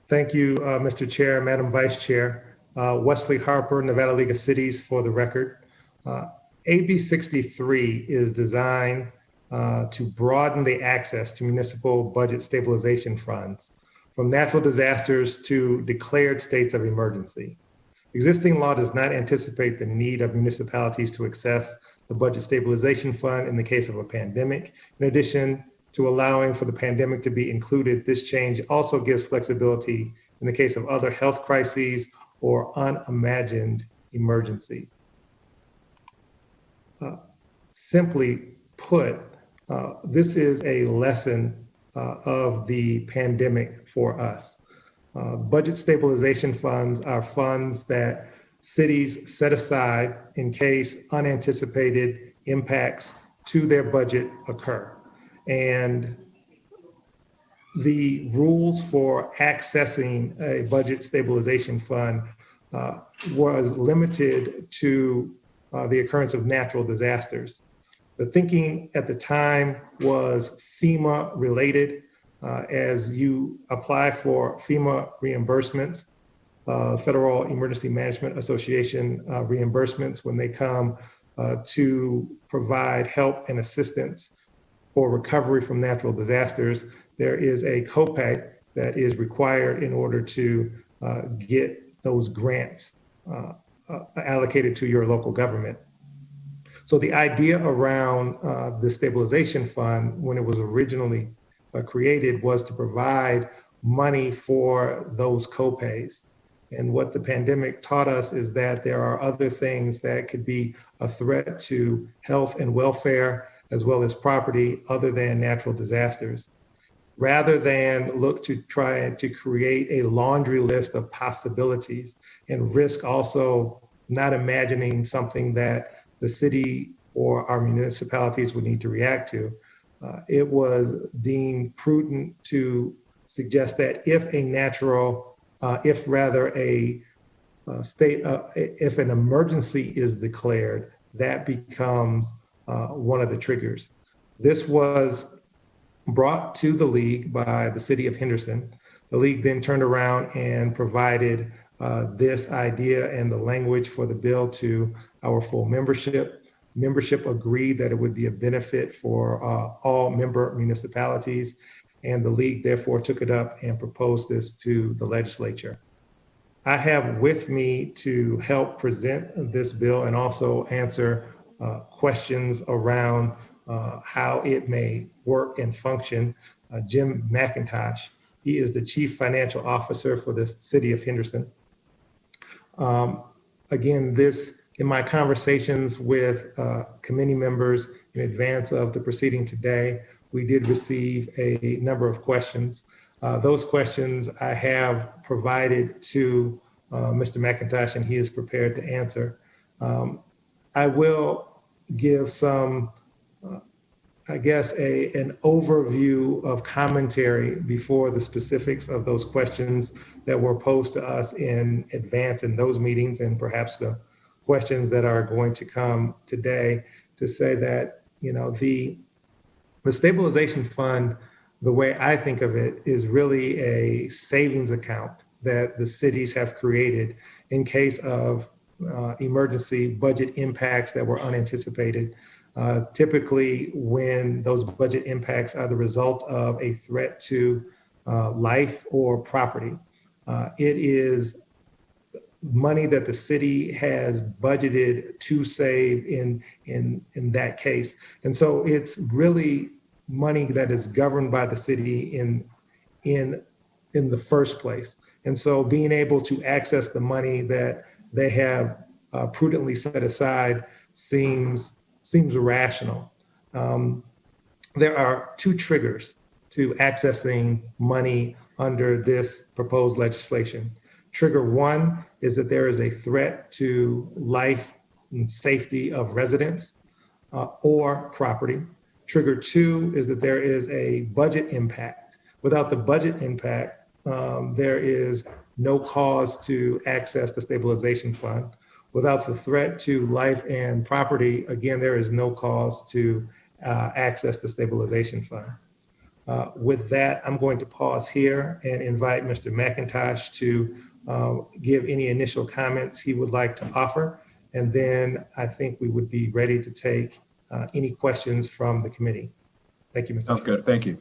Thank you, Mr. Chair, Madam Vice Chair. Wesley Harper, Nevada League of Cities for the record. AB 63 is designed to broaden the access to municipal budget stabilization funds from natural disasters to declared states of emergency. Existing law does not anticipate the need of municipalities to access the budget stabilization fund in the case of a pandemic. In addition to allowing for the pandemic to be included, this change also gives flexibility in the case of other health crises or unimagined emergencies. Simply put, this is a lesson of the pandemic for us. Budget stabilization funds are funds that cities set aside in case unanticipated impacts to their budget occur. And the rules for accessing a budget stabilization fund was limited to the occurrence of natural disasters. The thinking at the time was FEMA related. As you apply for FEMA reimbursements, Federal Emergency Management Association reimbursements, when they come to provide help and assistance for recovery from natural disasters, there is a copay that is required in order to get those grants allocated to your local government. So the idea around the stabilization fund, when it was originally created, was to provide money for those copays. And what the pandemic taught us is that there are other things that could be a threat to health and welfare, as well as property, other than natural disasters. Rather than look to try to create a laundry list of possibilities and risk also not imagining something that the city or our municipalities would need to react to. It was deemed prudent to suggest that if an emergency is declared, that becomes one of the triggers. This was brought to the league by the city of Henderson. The league then turned around and provided this idea and the language for the bill to our full membership. Membership agreed that it would be a benefit for all member municipalities, and the league therefore took it up and proposed this to the legislature. I have with me to help present this bill and also answer questions around how it may work and function, Jim McIntosh. He is the Chief Financial Officer for the City of Henderson. Again, in my conversations with committee members in advance of the proceeding today, we did receive a number of questions. Those questions I have provided to Mr. McIntosh, and he is prepared to answer. I will give some, an overview of commentary before the specifics of those questions that were posed to us in advance in those meetings, and perhaps the questions that are going to come today, to say that, the stabilization fund, the way I think of it, is really a savings account that the cities have created in case of emergency budget impacts that were unanticipated. Typically, when those budget impacts are the result of a threat to life or property, it is money that the city has budgeted to save in that case. And so it's really money that is governed by the city in the first place. And so being able to access the money that they have prudently set aside seems rational. There are two triggers to accessing money under this proposed legislation. Trigger one is that there is a threat to life and safety of residents or property. Trigger two is that there is a budget impact. Without the budget impact, there is no cause to access the stabilization fund. Without the threat to life and property, again, there is no cause to access the stabilization fund. With that, I'm going to pause here and invite Mr. McIntosh to give any initial comments he would like to offer. And then I think we would be ready to take any questions from the committee. Thank you, Mr. Sounds good. Thank you.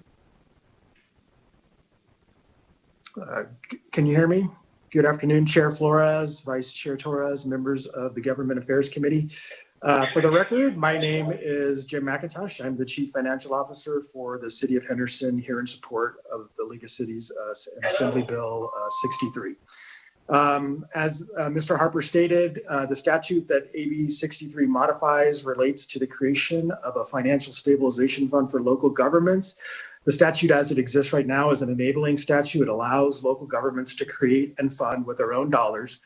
Can you hear me? Good afternoon, Chair Flores, Vice Chair Torres, members of the Government Affairs Committee. For the record, my name is Jim McIntosh. I'm the Chief Financial Officer for the City of Henderson, here in support of the League of Cities Assembly Bill 63. As Mr. Harper stated, the statute that AB 63 modifies relates to the creation of a financial stabilization fund for local governments. The statute as it exists right now is an enabling statute. It allows local governments to create and fund with their own dollars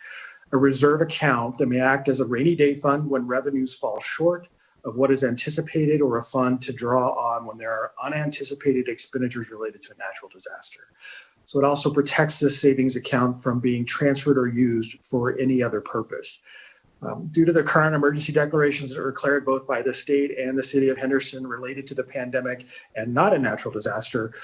a reserve account that may act as a rainy day fund when revenues fall short of what is anticipated, or a fund to draw on when there are unanticipated expenditures related to a natural disaster. So it also protects this savings account from being transferred or used for any other purpose. Due to the current emergency declarations that are declared both by the state and the City of Henderson related to the pandemic and not a natural disaster,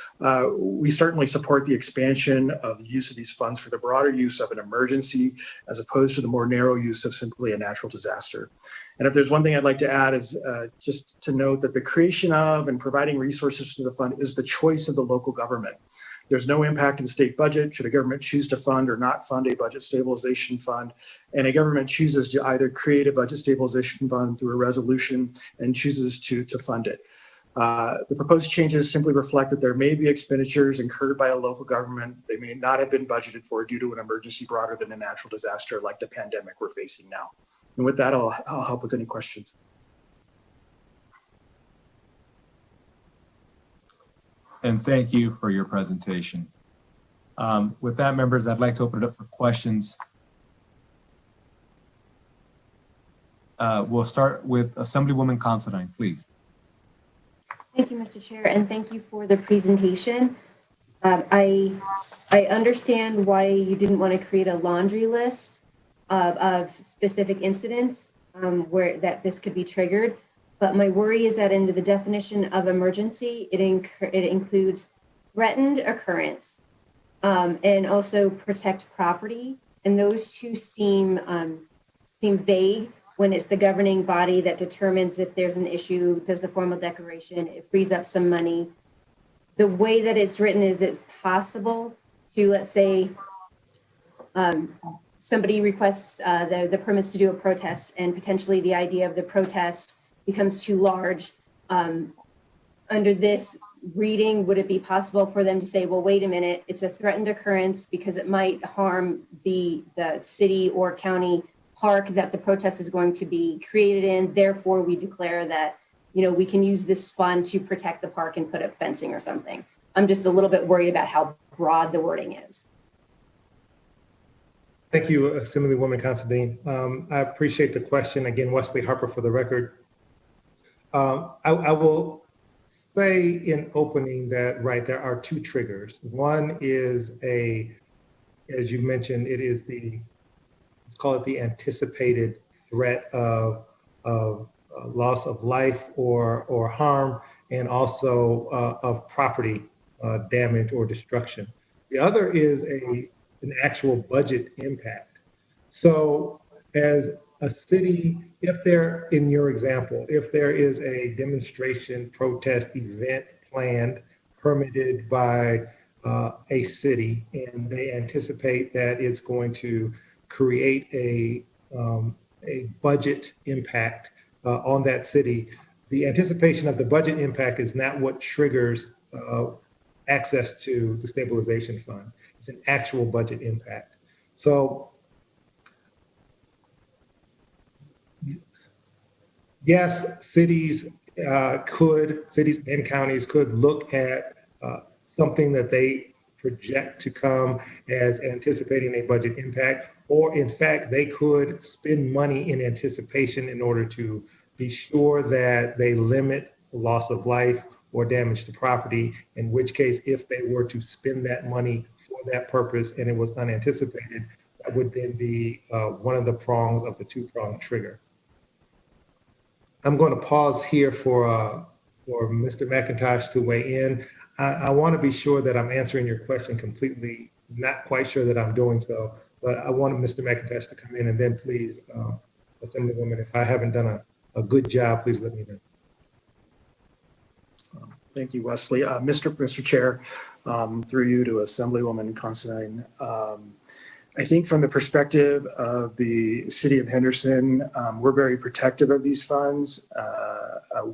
we certainly support the expansion of the use of these funds for the broader use of an emergency, as opposed to the more narrow use of simply a natural disaster. And if there's one thing I'd like to add is just to note that the creation of and providing resources to the fund is the choice of the local government. There's no impact in the state budget should a government choose to fund or not fund a budget stabilization fund. And a government chooses to either create a budget stabilization fund through a resolution and chooses to fund it. The proposed changes simply reflect that there may be expenditures incurred by a local government. They may not have been budgeted for due to an emergency broader than a natural disaster like the pandemic we're facing now. And with that, I'll help with any questions. And thank you for your presentation. With that, members, I'd like to open it up for questions. We'll start with Assemblywoman Considine, please. Thank you, Mr. Chair, and thank you for the presentation. I understand why you didn't want to create a laundry list of specific incidents where that this could be triggered. But my worry is that into the definition of emergency, it includes threatened occurrence and also protect property. And those two seem vague when it's the governing body that determines if there's an issue, does the formal declaration, it frees up some money. The way that it's written is it's possible to, let's say, somebody requests the permits to do a protest, and potentially the idea of the protest becomes too large. Under this reading, would it be possible for them to say, well, wait a minute, it's a threatened occurrence because it might harm the city or county park that the protest is going to be created in. Therefore, we declare that, we can use this fund to protect the park and put up fencing or something. I'm just a little bit worried about how broad the wording is. Thank you, Assemblywoman Considine. I appreciate the question. Again, Wesley Harper for the record. I will say in opening that, right, there are two triggers. One is as you mentioned, it is let's call it the anticipated threat of loss of life or harm, and also of property damage or destruction. The other is an actual budget impact. So as a city, in your example, if there is a demonstration, protest, event planned, permitted by a city, and they anticipate that it's going to create a budget impact on that city, the anticipation of the budget impact is not what triggers access to the stabilization fund. It's an actual budget impact. So yes, cities and counties could look at something that they project to come as anticipating a budget impact, or in fact, they could spend money in anticipation in order to be sure that they limit loss of life or damage to property, in which case, if they were to spend that money for that purpose and it was unanticipated, that would then be one of the prongs of the two-prong trigger. I'm going to pause here for Mr. McIntosh to weigh in. I want to be sure that I'm answering your question completely. Not quite sure that I'm doing so, but I want Mr. McIntosh to come in, and then please, Assemblywoman, if I haven't done a good job, please let me know. Thank you, Wesley. Mr. Chair, through you to Assemblywoman Considine. I think from the perspective of the city of Henderson, we're very protective of these funds.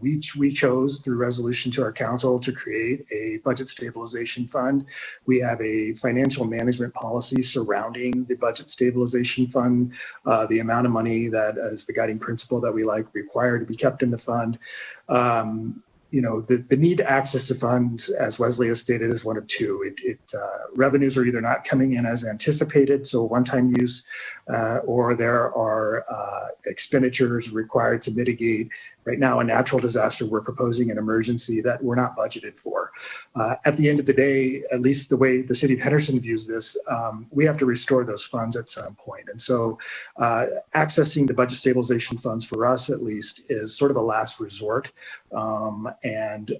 We chose through resolution to our council to create a budget stabilization fund. We have a financial management policy surrounding the budget stabilization fund, the amount of money that is the guiding principle that we require to be kept in the fund. The need to access the funds, as Wesley has stated, is one of two. Revenues are either not coming in as anticipated, so one-time use, or there are expenditures required to mitigate. Right now, a natural disaster, we're proposing an emergency that we're not budgeted for. At the end of the day, at least the way the city of Henderson views this, we have to restore those funds at some point. And so accessing the budget stabilization funds for us, at least, is sort of a last resort, and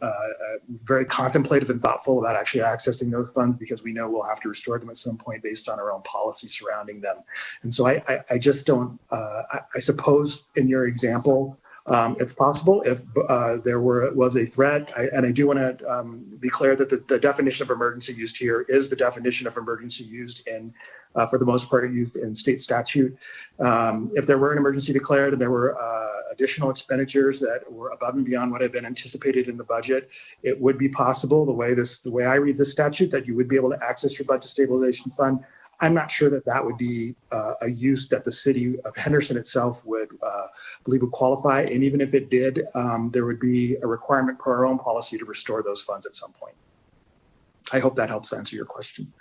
very contemplative and thoughtful about actually accessing those funds, because we know we'll have to restore them at some point based on our own policy surrounding them. And so I just don't, I suppose in your example, it's possible if there was a threat, and I do want to be clear that the definition of emergency used here is the definition of emergency used in, for the most part, used in state statute. If there were an emergency declared and there were additional expenditures that were above and beyond what had been anticipated in the budget, it would be possible, the way I read the statute, that you would be able to access your budget stabilization fund. I'm not sure that would be a use that the city of Henderson itself would believe would qualify. And even if it did, there would be a requirement per our own policy to restore those funds at some point. I hope that helps answer your question.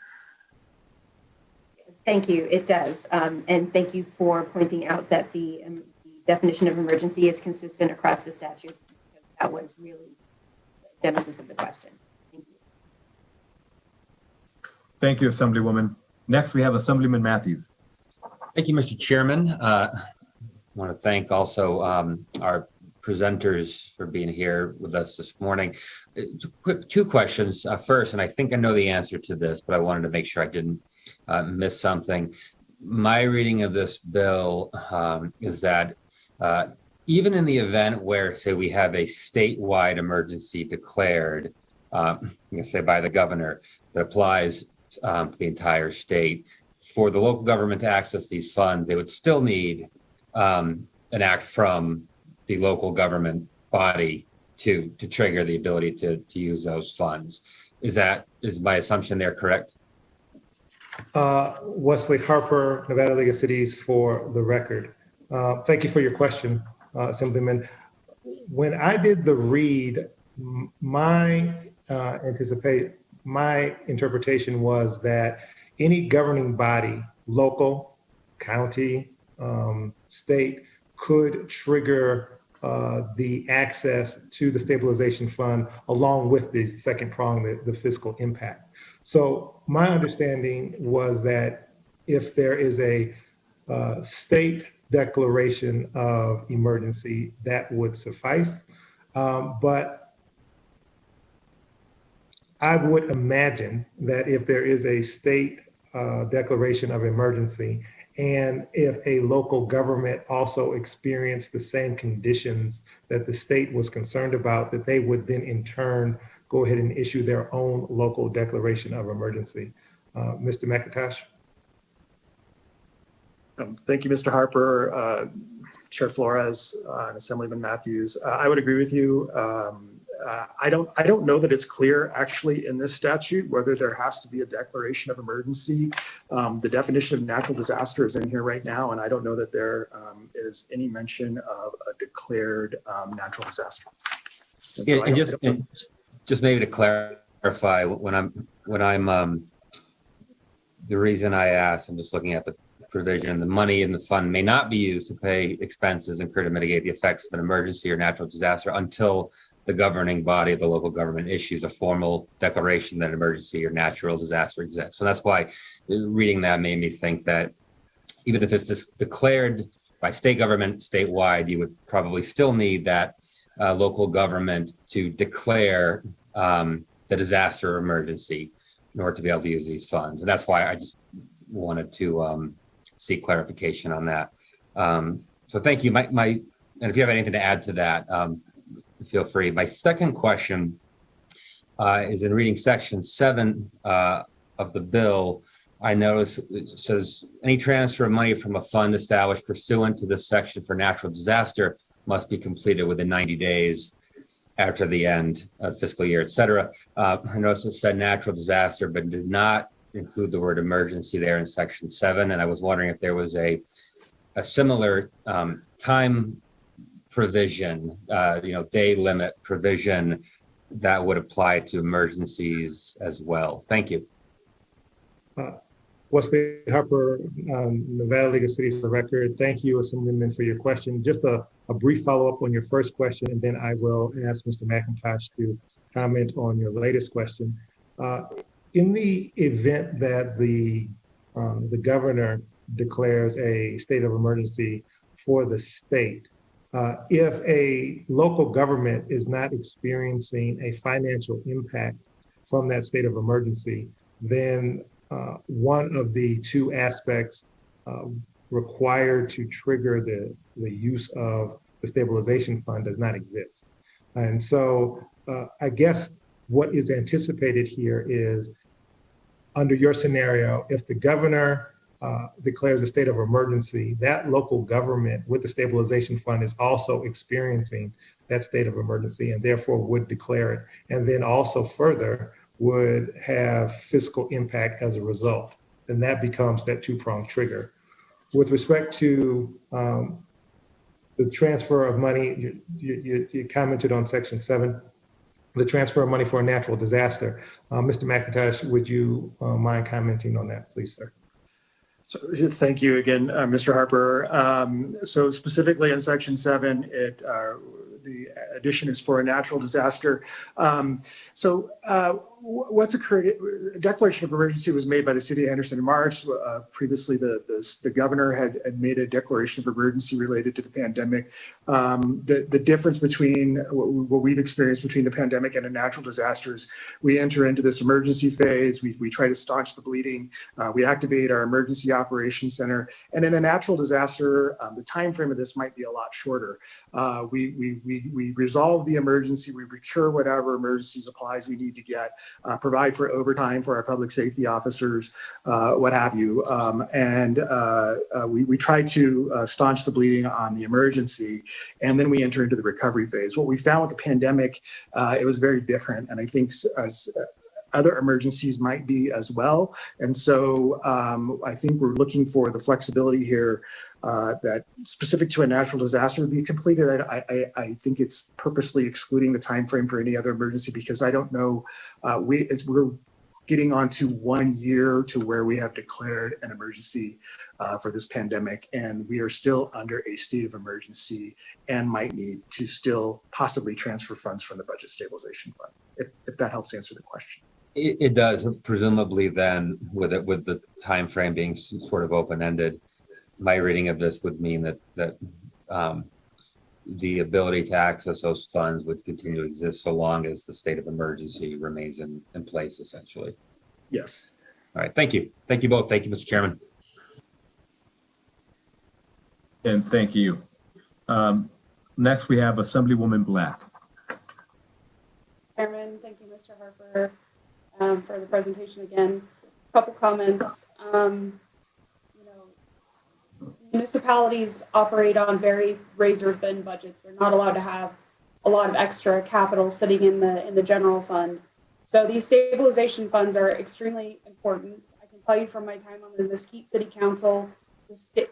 Thank you. It does. And thank you for pointing out that the definition of emergency is consistent across the statutes. That was really the genesis of the question. Thank you. Thank you, Assemblywoman. Next, we have Assemblyman Matthews. Thank you, Mr. Chairman. I want to thank also our presenters for being here with us this morning. Quick two questions. First, and I think I know the answer to this, but I wanted to make sure I didn't miss something. My reading of this bill is that even in the event where, say, we have a statewide emergency declared, say by the governor, that applies to the entire state, for the local government to access these funds, they would still need an act from the local government body to trigger the ability to use those funds. Is my assumption there correct? Wesley Harper, Nevada League of Cities, for the record. Thank you for your question, Assemblyman. When I did the read, my interpretation was that any governing body, local, county, state, could trigger the access to the stabilization fund along with the second prong, the fiscal impact. So my understanding was that if there is a state declaration of emergency, that would suffice. But I would imagine that if there is a state declaration of emergency, and if a local government also experienced the same conditions that the state was concerned about, that they would then in turn go ahead and issue their own local declaration of emergency. Mr. McIntosh? Thank you, Mr. Harper, Chair Flores, and Assemblyman Matthews. I would agree with you. I don't know that it's clear actually in this statute whether there has to be a declaration of emergency. The definition of natural disaster is in here right now, and I don't know that there is any mention of a declared natural disaster. And just maybe to clarify, when I'm the reason I asked, I'm just looking at the provision, the money in the fund may not be used to pay expenses incurred to mitigate the effects of an emergency or natural disaster until the governing body of the local government issues a formal declaration that emergency or natural disaster exists. So that's why reading that made me think that even if it's just declared by state government statewide, you would probably still need that local government to declare the disaster or emergency in order to be able to use these funds. And that's why I just wanted to seek clarification on that. So thank you. And if you have anything to add to that, feel free. My second question is in reading section 7 of the bill. I noticed it says any transfer of money from a fund established pursuant to this section for natural disaster must be completed within 90 days after the end of fiscal year, et cetera. I noticed it said natural disaster, but did not include the word emergency there in section 7. And I was wondering if there was a similar time provision, day limit provision that would apply to emergencies as well. Thank you. Wesley Harper, Nevada League of Cities for the record. Thank you, Assemblyman, for your question. Just a brief follow-up on your first question, and then I will ask Mr. McIntosh to comment on your latest question. In the event that the governor declares a state of emergency for the state, if a local government is not experiencing a financial impact from that state of emergency, then one of the two aspects required to trigger the use of the stabilization fund does not exist. And so I guess what is anticipated here is, under your scenario, if the governor declares a state of emergency, that local government with the stabilization fund is also experiencing that state of emergency and therefore would declare it. And then also further would have fiscal impact as a result. And that becomes that two-pronged trigger. With respect to the transfer of money, you commented on section 7, the transfer of money for a natural disaster. Mr. McIntosh, would you mind commenting on that, please, sir? So, thank you again, Mr. Harper. So specifically in section 7, the addition is for a natural disaster. What's occurred? A declaration of emergency was made by the city of Henderson in March. Previously, the governor had made a declaration of emergency related to the pandemic. The difference between what we've experienced between the pandemic and a natural disaster is we enter into this emergency phase. We try to staunch the bleeding. We activate our emergency operations center. And in a natural disaster, the time frame of this might be a lot shorter. We resolve the emergency. We procure whatever emergency supplies we need to get. Provide for overtime for our public safety officers, what have you. We try to staunch the bleeding on the emergency, and then we enter into the recovery phase. What we found with the pandemic, it was very different. And I think as other emergencies might be as well. And so I think we're looking for the flexibility here that specific to a natural disaster would be completed. I think it's purposely excluding the time frame for any other emergency because I don't know. We're getting on to 1 year to where we have declared an emergency for this pandemic, and we are still under a state of emergency and might need to still possibly transfer funds from the budget stabilization fund. If that helps answer the question. It does. Presumably, then, with the time frame being sort of open-ended, my reading of this would mean that the ability to access those funds would continue to exist so long as the state of emergency remains in place, essentially. Yes. All right. Thank you. Thank you both. Thank you, Mr. Chairman. And thank you. Next, we have Assemblywoman Black. Chairman, thank you, Mr. Harper, for the presentation again. A couple comments. Municipalities operate on very razor-thin budgets. They're not allowed to have a lot of extra capital sitting in the general fund. So these stabilization funds are extremely important. I can tell you from my time on the Mesquite City Council,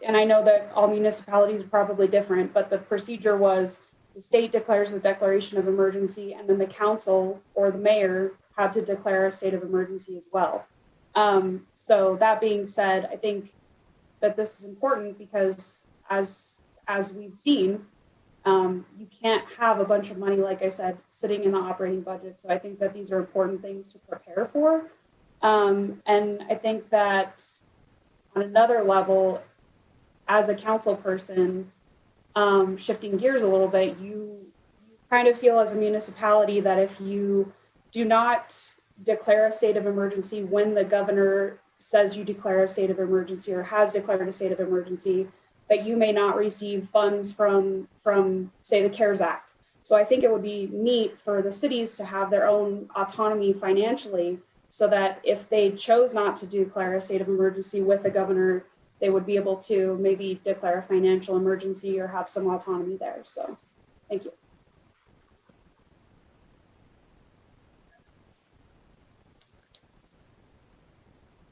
and I know that all municipalities are probably different, but the procedure was the state declares a declaration of emergency, and then the council or the mayor had to declare a state of emergency as well. So that being said, I think that this is important because as we've seen, you can't have a bunch of money, like I said, sitting in the operating budget. So I think that these are important things to prepare for. And I think that on another level, as a council person, shifting gears a little bit, you kind of feel as a municipality that if you do not declare a state of emergency when the governor says you declare a state of emergency or has declared a state of emergency, that you may not receive funds from say, the CARES Act. So I think it would be neat for the cities to have their own autonomy financially so that if they chose not to declare a state of emergency with the governor, they would be able to maybe declare a financial emergency or have some autonomy there. So thank you.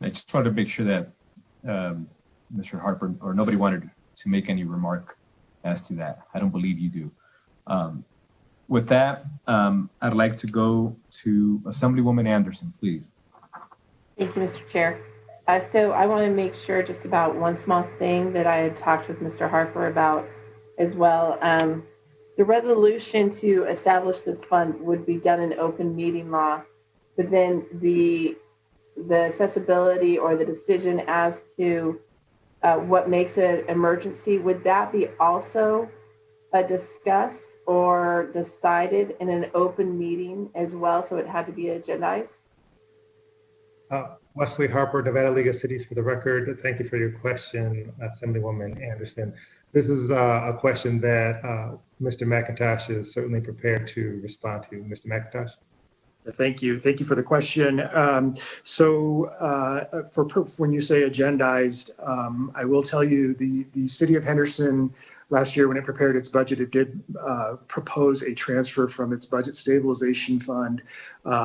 I just wanted to make sure that Mr. Harper or nobody wanted to make any remark as to that. I don't believe you do. With that, I'd like to go to Assemblywoman Anderson, please. Thank you, Mr. Chair. So I want to make sure just about one small thing that I had talked with Mr. Harper about as well. The resolution to establish this fund would be done in open meeting law, but then the accessibility or the decision as to what makes an emergency, would that be also discussed or decided in an open meeting as well? So it had to be agendized? Wesley Harper, Nevada League of Cities, for the record. Thank you for your question, Assemblywoman Anderson. This is a question that Mr. McIntosh is certainly prepared to respond to. Mr. McIntosh? Thank you. Thank you for the question. When you say agendized, I will tell you the city of Henderson last year, when it prepared its budget, it did propose a transfer from its budget stabilization fund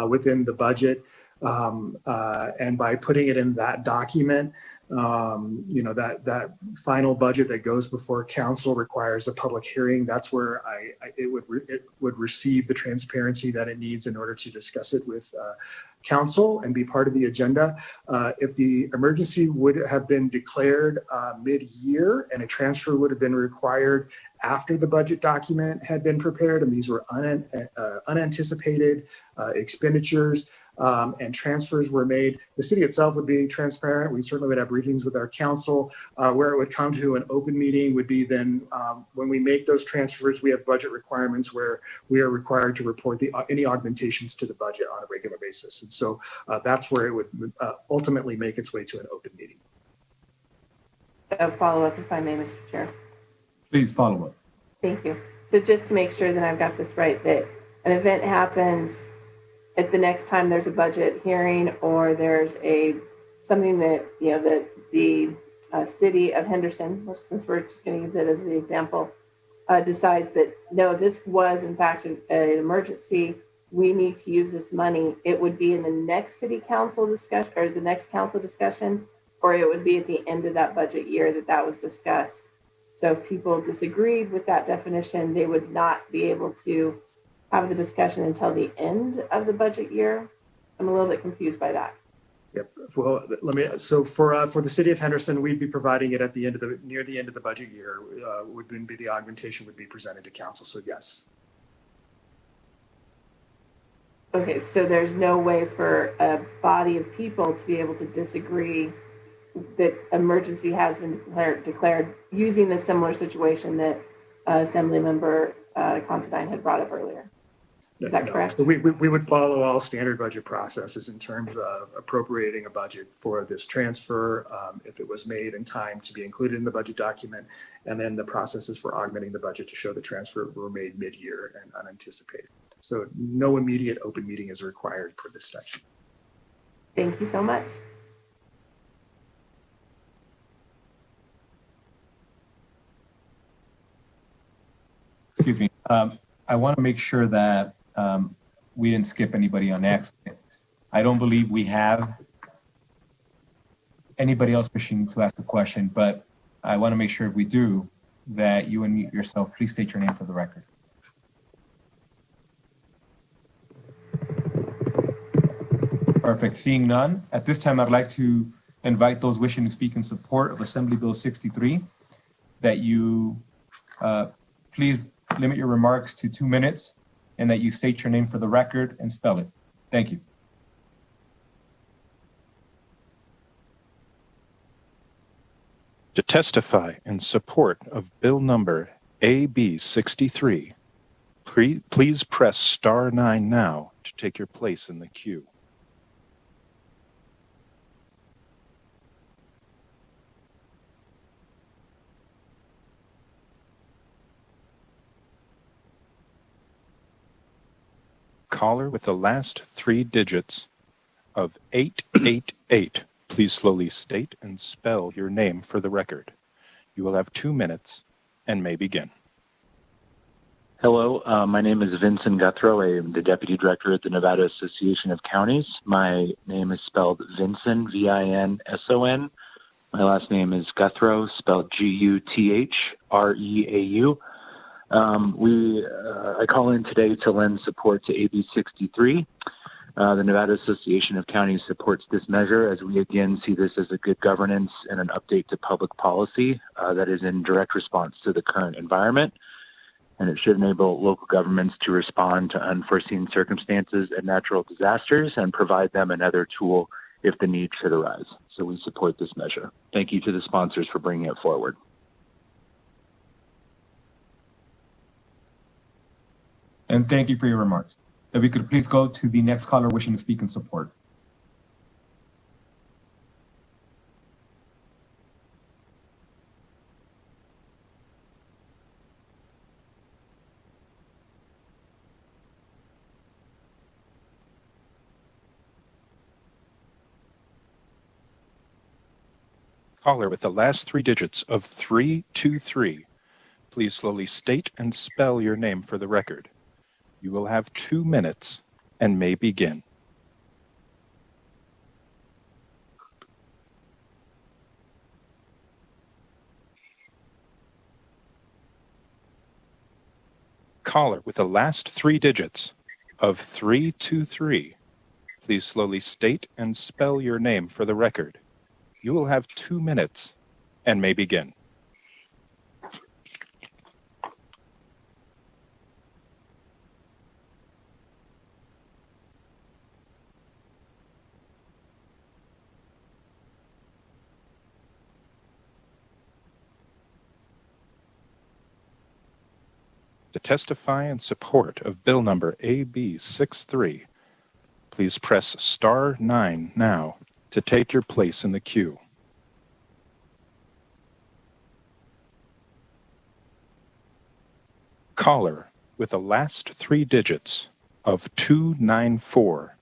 within the budget. And by putting it in that document, That final budget that goes before council requires a public hearing. That's where it would receive the transparency that it needs in order to discuss it with council and be part of the agenda. If the emergency would have been declared mid-year and a transfer would have been required after the budget document had been prepared, and these were unanticipated expenditures, and transfers were made, the city itself would be transparent. We certainly would have briefings with our council. Where it would come to an open meeting would be then when we make those transfers, we have budget requirements where we are required to report any augmentations to the budget on a regular basis. And so that's where it would ultimately make its way to an open meeting. A follow-up, if I may, Mr. Chair. Please follow up. Thank you. So just to make sure that I've got this right, that an event happens at the next time there's a budget hearing, or there's something that, that the city of Henderson, which, since we're just going to use it as the example, decides that, no, this was in fact an emergency, we need to use this money, it would be in the next city council discussion, or the next council discussion, or it would be at the end of that budget year that was discussed. So if people disagreed with that definition, they would not be able to have the discussion until the end of the budget year. I'm a little bit confused by that. Yep. Well, so for the city of Henderson, we'd be providing it at the end of near the end of the budget year. Would be the augmentation would be presented to council. So yes. Okay, so there's no way for a body of people to be able to disagree that emergency has been declared using the similar situation that Assembly Member Considine had brought up earlier. Is that correct? So we would follow all standard budget processes in terms of appropriating a budget for this transfer, if it was made in time to be included in the budget document, and then the processes for augmenting the budget to show the transfer were made mid-year and unanticipated. So no immediate open meeting is required for this section. Thank you so much. Excuse me. I want to make sure that we didn't skip anybody on accident. I don't believe we have anybody else wishing to ask a question, but I want to make sure if we do, that you unmute yourself. Please state your name for the record. Perfect. Seeing none, at this time, I'd like to invite those wishing to speak in support of Assembly Bill 63, that you please limit your remarks to 2 minutes, and that you state your name for the record and spell it. Thank you. To testify in support of Bill number AB 63, please press *9 now to take your place in the queue. Caller with the last 3 digits of 888. Please slowly state and spell your name for the record. You will have 2 minutes and may begin. Hello, my name is Vincent Guthrow. I am the Deputy Director at the Nevada Association of Counties. My name is spelled Vincent, V-I-N-S-O-N. My last name is Guthrow, spelled G-U-T-H-R-E-A-U. I call in today to lend support to AB 63. The Nevada Association of Counties supports this measure, as we again see this as a good governance and an update to public policy that is in direct response to the current environment. And it should enable local governments to respond to unforeseen circumstances and natural disasters and provide them another tool if the need should arise. So we support this measure. Thank you to the sponsors for bringing it forward. And thank you for your remarks. If we could please go to the next caller wishing to speak in support. Caller with the last 3 digits of 323. Please slowly state and spell your name for the record. You will have 2 minutes and may begin. Caller with the last 3 digits of 323, please slowly state and spell your name for the record. You will have 2 minutes and may begin. To testify in support of Bill number AB 63, please press star 9 now to take your place in the queue. Caller with the last 3 digits of 294,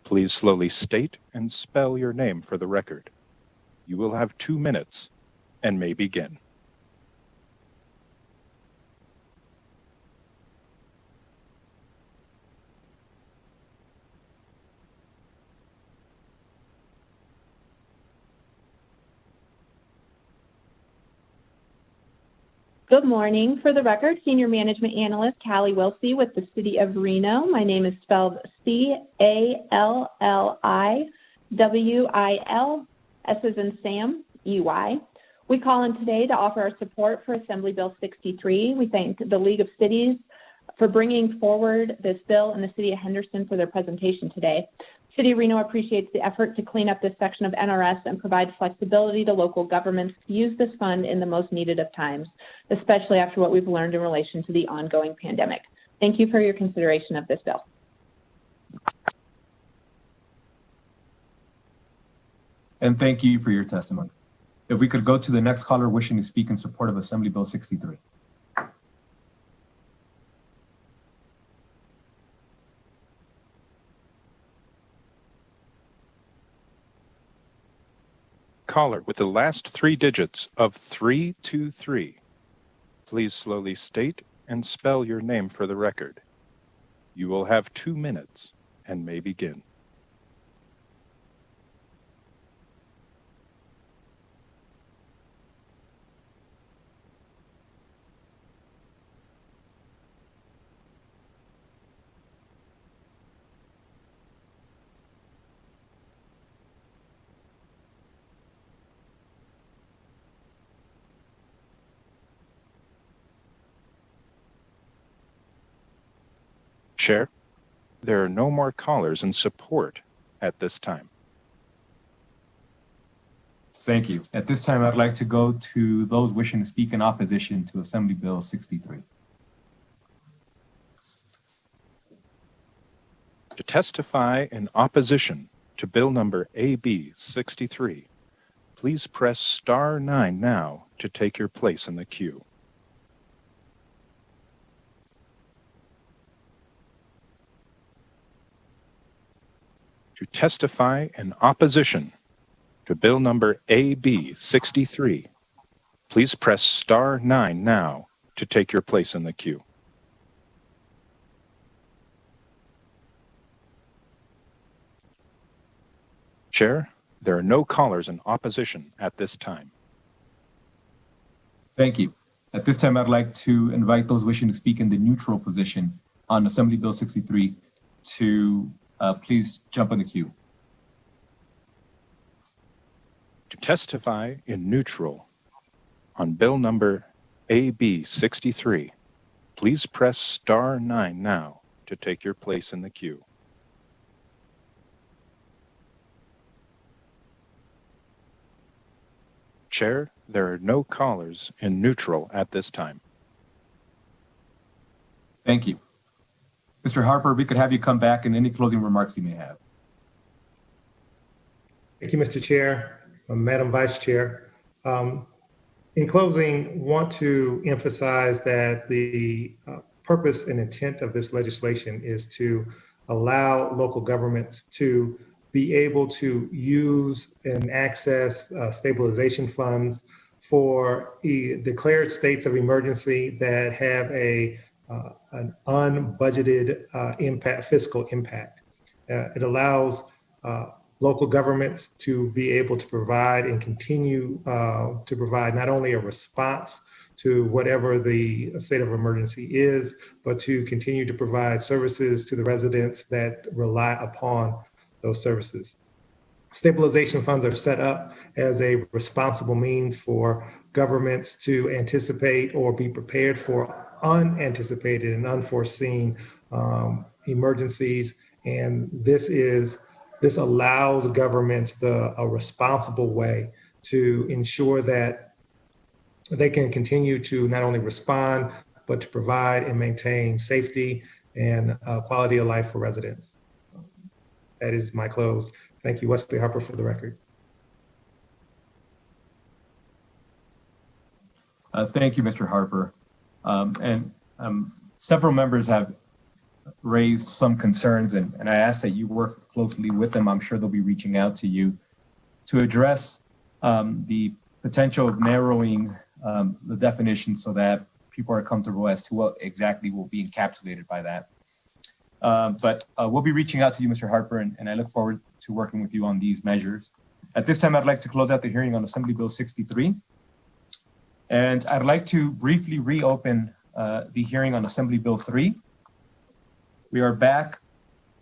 please slowly state and spell your name for the record. You will have 2 minutes and may begin. Good morning. For the record, Senior Management Analyst Callie Wilsey with the City of Reno. My name is spelled C-A-L-L-I-W-I-L, S as in Sam, E-Y. We call in today to offer our support for Assembly Bill 63. We thank the League of Cities for bringing forward this bill and the City of Henderson for their presentation today. City of Reno appreciates the effort to clean up this section of NRS and provide flexibility to local governments to use this fund in the most needed of times, especially after what we've learned in relation to the ongoing pandemic. Thank you for your consideration of this bill. And thank you for your testimony. If we could go to the next caller wishing to speak in support of Assembly Bill 63. Caller with the last 3 digits of 323, please slowly state and spell your name for the record. You will have 2 minutes and may begin. Chair, there are no more callers in support at this time. Thank you. At this time, I'd like to go to those wishing to speak in opposition to Assembly Bill 63. To testify in opposition to Bill number AB 63, please press star 9 now to take your place in the queue. To testify in opposition to Bill number AB 63, please press star 9 now to take your place in the queue. Chair, there are no callers in opposition at this time. Thank you. At this time, I'd like to invite those wishing to speak in the neutral position on Assembly Bill 63 to please jump in the queue. To testify in neutral on Bill number AB 63, please press star 9 now to take your place in the queue. Chair, there are no callers in neutral at this time. Thank you. Mr. Harper, we could have you come back and any closing remarks you may have. Thank you, Mr. Chair, Madam Vice Chair. In closing, want to emphasize that the purpose and intent of this legislation is to allow local governments to be able to use and access stabilization funds for declared states of emergency that have an unbudgeted fiscal impact. It allows local governments to be able to provide and continue to provide not only a response to whatever the state of emergency is, but to continue to provide services to the residents that rely upon those services. Stabilization funds are set up as a responsible means for governments to anticipate or be prepared for unanticipated and unforeseen emergencies. And this allows governments a responsible way to ensure that they can continue to not only respond, but to provide and maintain safety and quality of life for residents. That is my close. Thank you, Wesley Harper, for the record. Thank you, Mr. Harper. Several members have raised some concerns, and I ask that you work closely with them. I'm sure they'll be reaching out to you to address the potential of narrowing the definition so that people are comfortable as to what exactly will be encapsulated by that. But we'll be reaching out to you, Mr. Harper, and I look forward to working with you on these measures. At this time, I'd like to close out the hearing on Assembly Bill 63. And I'd like to briefly reopen the hearing on Assembly Bill 3. We are back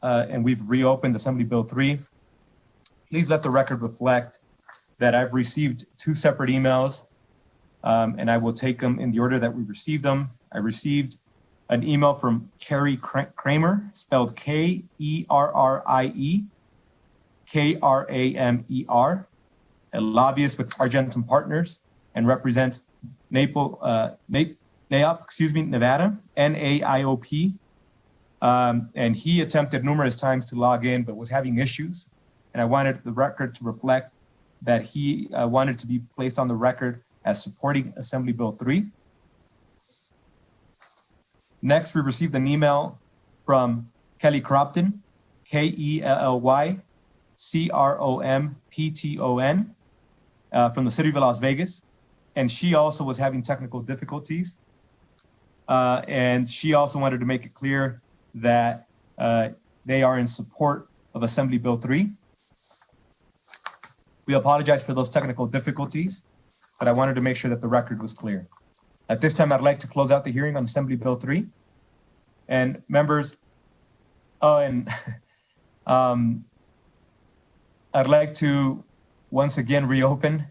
and we've reopened Assembly Bill 3. Please let the record reflect that I've received two separate emails and I will take them in the order that we received them. I received an email from Carrie Kramer, spelled Kerrie, Kramer, a lobbyist with Argentum Partners and represents Nevada, NAIOP. And he attempted numerous times to log in, but was having issues. And I wanted the record to reflect that he wanted to be placed on the record as supporting Assembly Bill 3. Next, we received an email from Kelly Cropton, KELLYCROMPTON, from the city of Las Vegas. And she also was having technical difficulties. And she also wanted to make it clear that they are in support of Assembly Bill 3. We apologize for those technical difficulties, but I wanted to make sure that the record was clear. At this time, I'd like to close out the hearing on Assembly Bill 3. And members, I'd like to once again reopen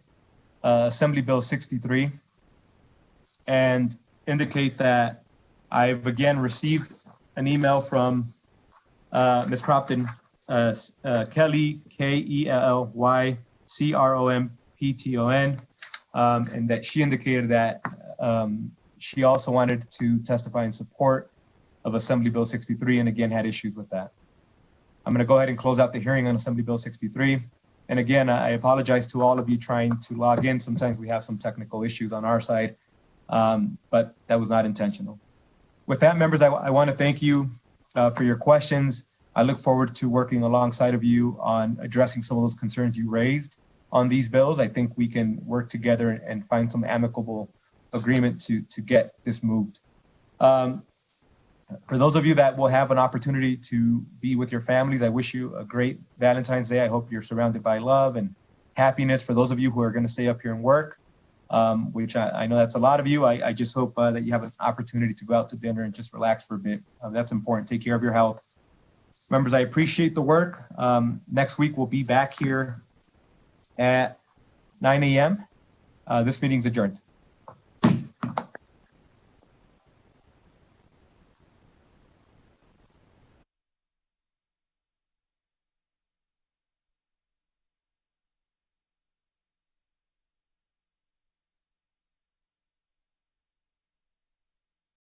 Assembly Bill 63 and indicate that I've again received an email from Ms. Cropton, Kelly, KELLYCROMPTON, and that she indicated that she also wanted to testify in support of Assembly Bill 63 and again had issues with that. I'm going to go ahead and close out the hearing on Assembly Bill 63. And again, I apologize to all of you trying to log in. Sometimes we have some technical issues on our side, but that was not intentional. With that, members, I want to thank you for your questions. I look forward to working alongside of you on addressing some of those concerns you raised on these bills. I think we can work together and find some amicable agreement to get this moved. For those of you that will have an opportunity to be with your families, I wish you a great Valentine's Day. I hope you're surrounded by love and happiness. For those of you who are going to stay up here and work, which I know that's a lot of you, I just hope that you have an opportunity to go out to dinner and just relax for a bit. That's important. Take care of your health. Members, I appreciate the work. Next week, we'll be back here at 9 a.m. This meeting's adjourned.